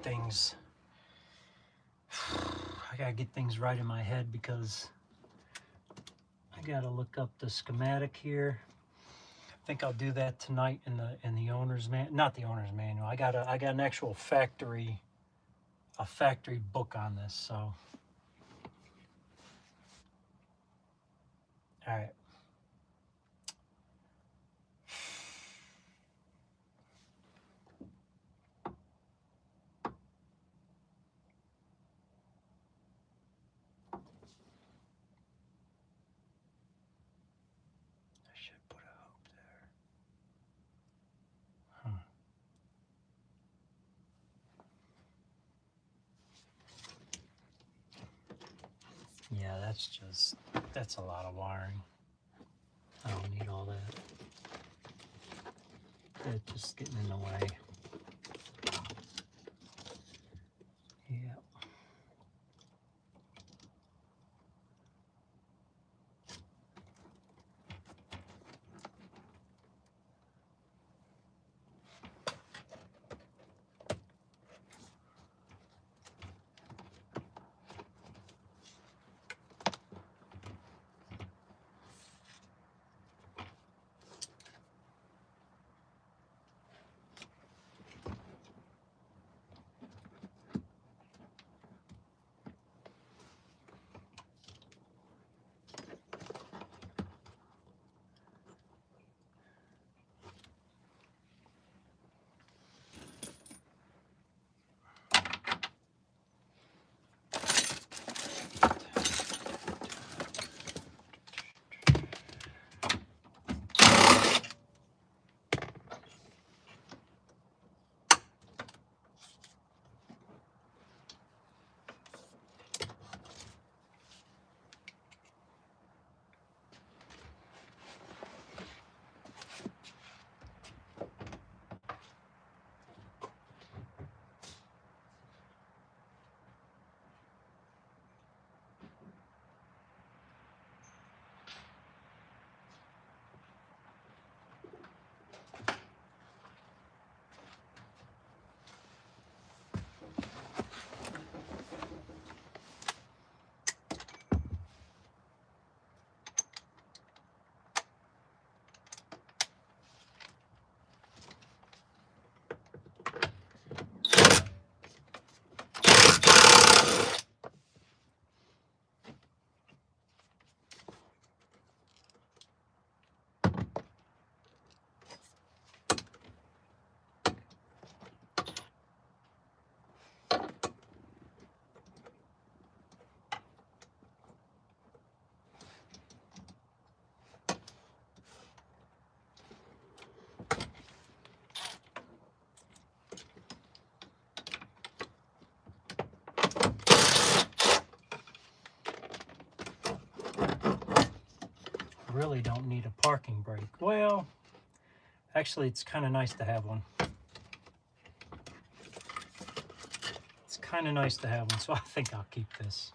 things. I gotta get things right in my head because I gotta look up the schematic here. I think I'll do that tonight in the owner's not the owner's manual. I got an actual factory book on this. So, all right. I should put a hoop there. Yeah, that's a lot of wiring. I don't need all that. That's just getting in the way. Yeah. Really don't need a parking brake. Well, actually, it's kind of nice to have one. It's kind of nice to have one, so I think I'll keep this.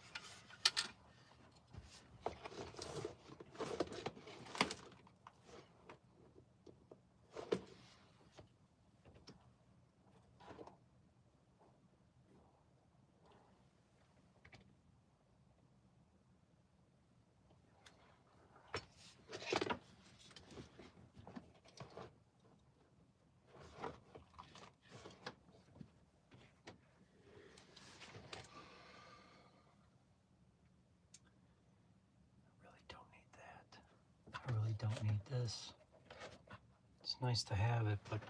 I really don't need this. It's nice to have it, but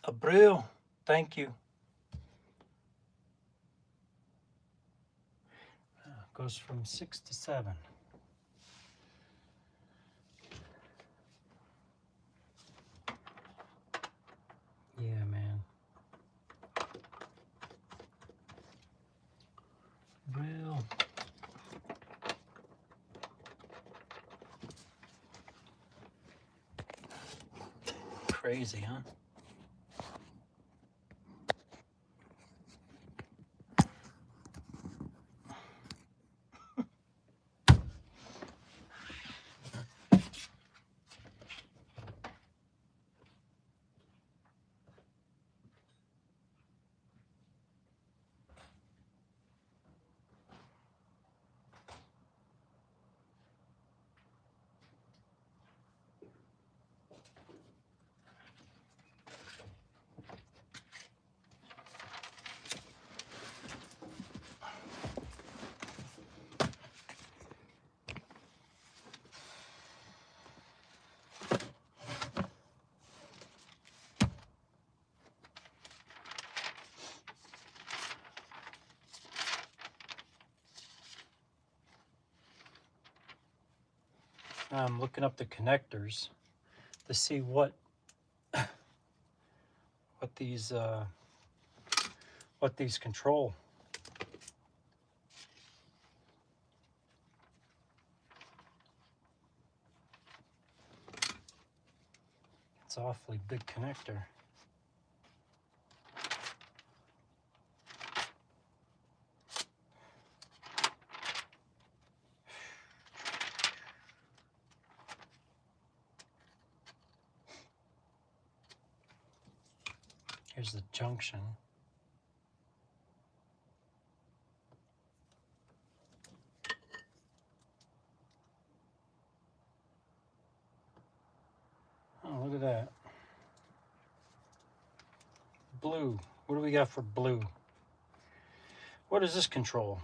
Abril, thank you. Goes from 6 to 7. Yeah, man. Well, Crazy, huh? I'm looking up the connectors to see what these control. It's an awfully big connector. Here's the junction. Oh, look at that. Blue. What do we got for blue? What does this control?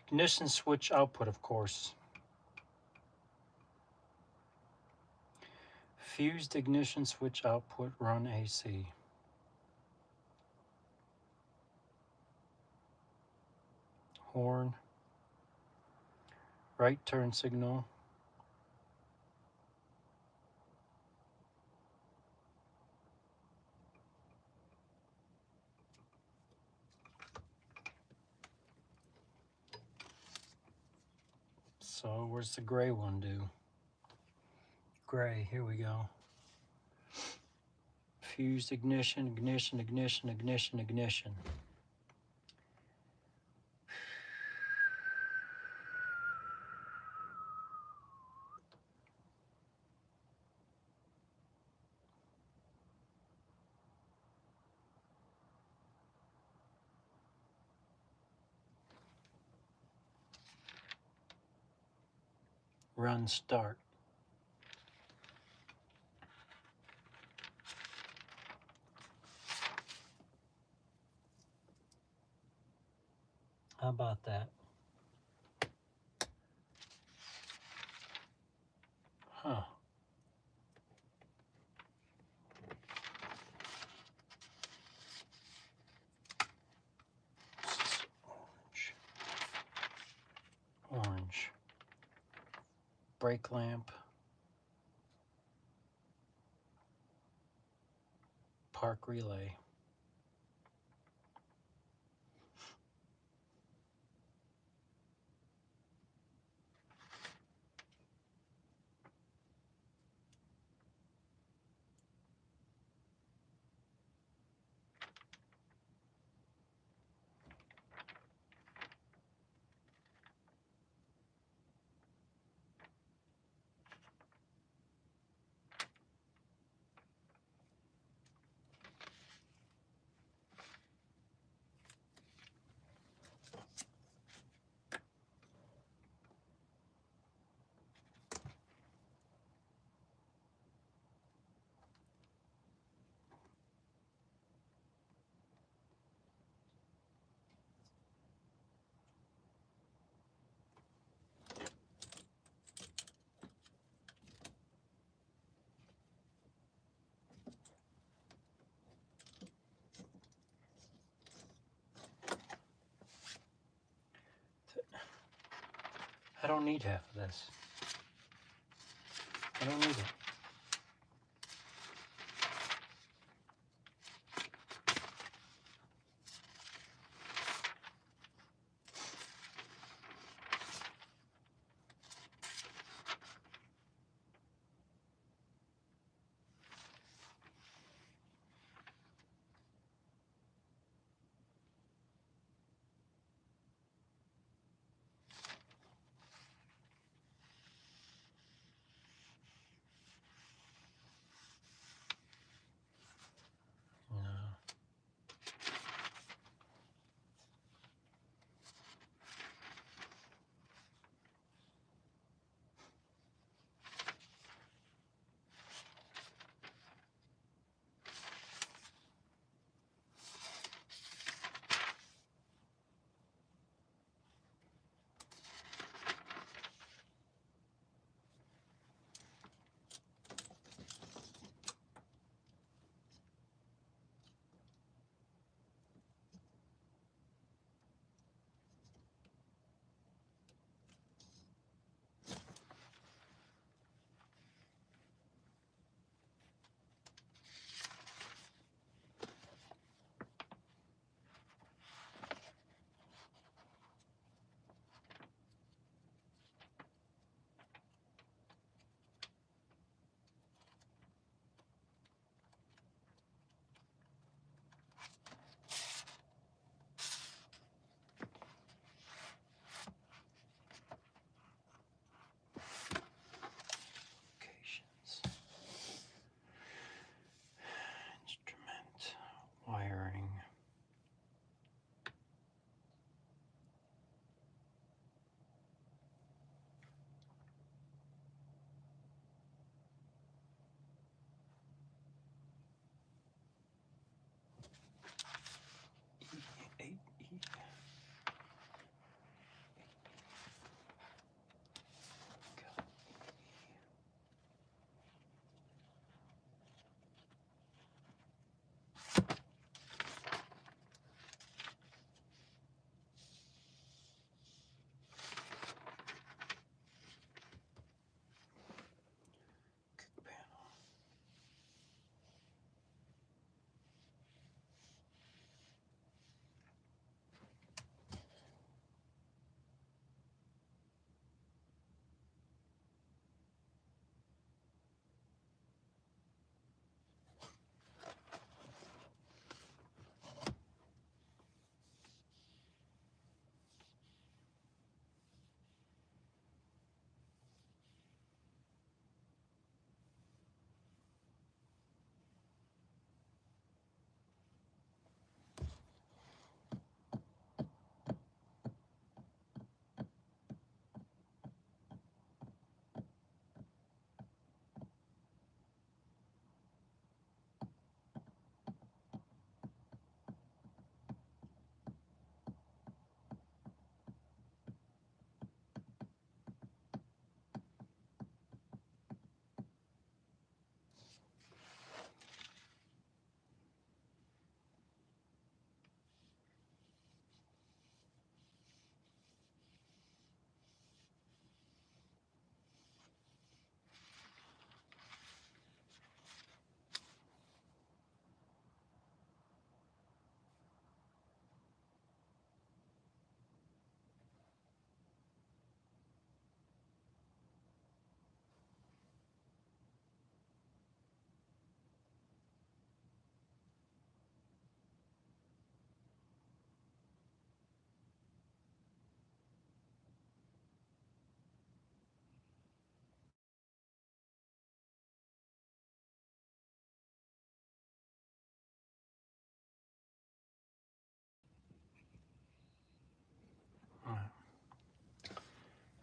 Ignition switch output, of course. Fused ignition switch output, run AC. Horn. Right turn signal. So where's the gray one do? Gray, here we go. Fused ignition, ignition, ignition, ignition, ignition. Run start. How about that? Huh. This is orange. Orange. Brake lamp. Park relay. I don't need half of this. I don't need it.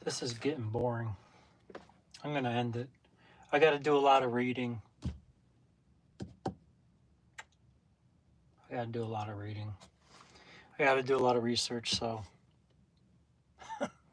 This is getting boring. I'm gonna end it. I gotta do a lot of reading. I gotta do a lot of reading. I gotta do a lot of research, so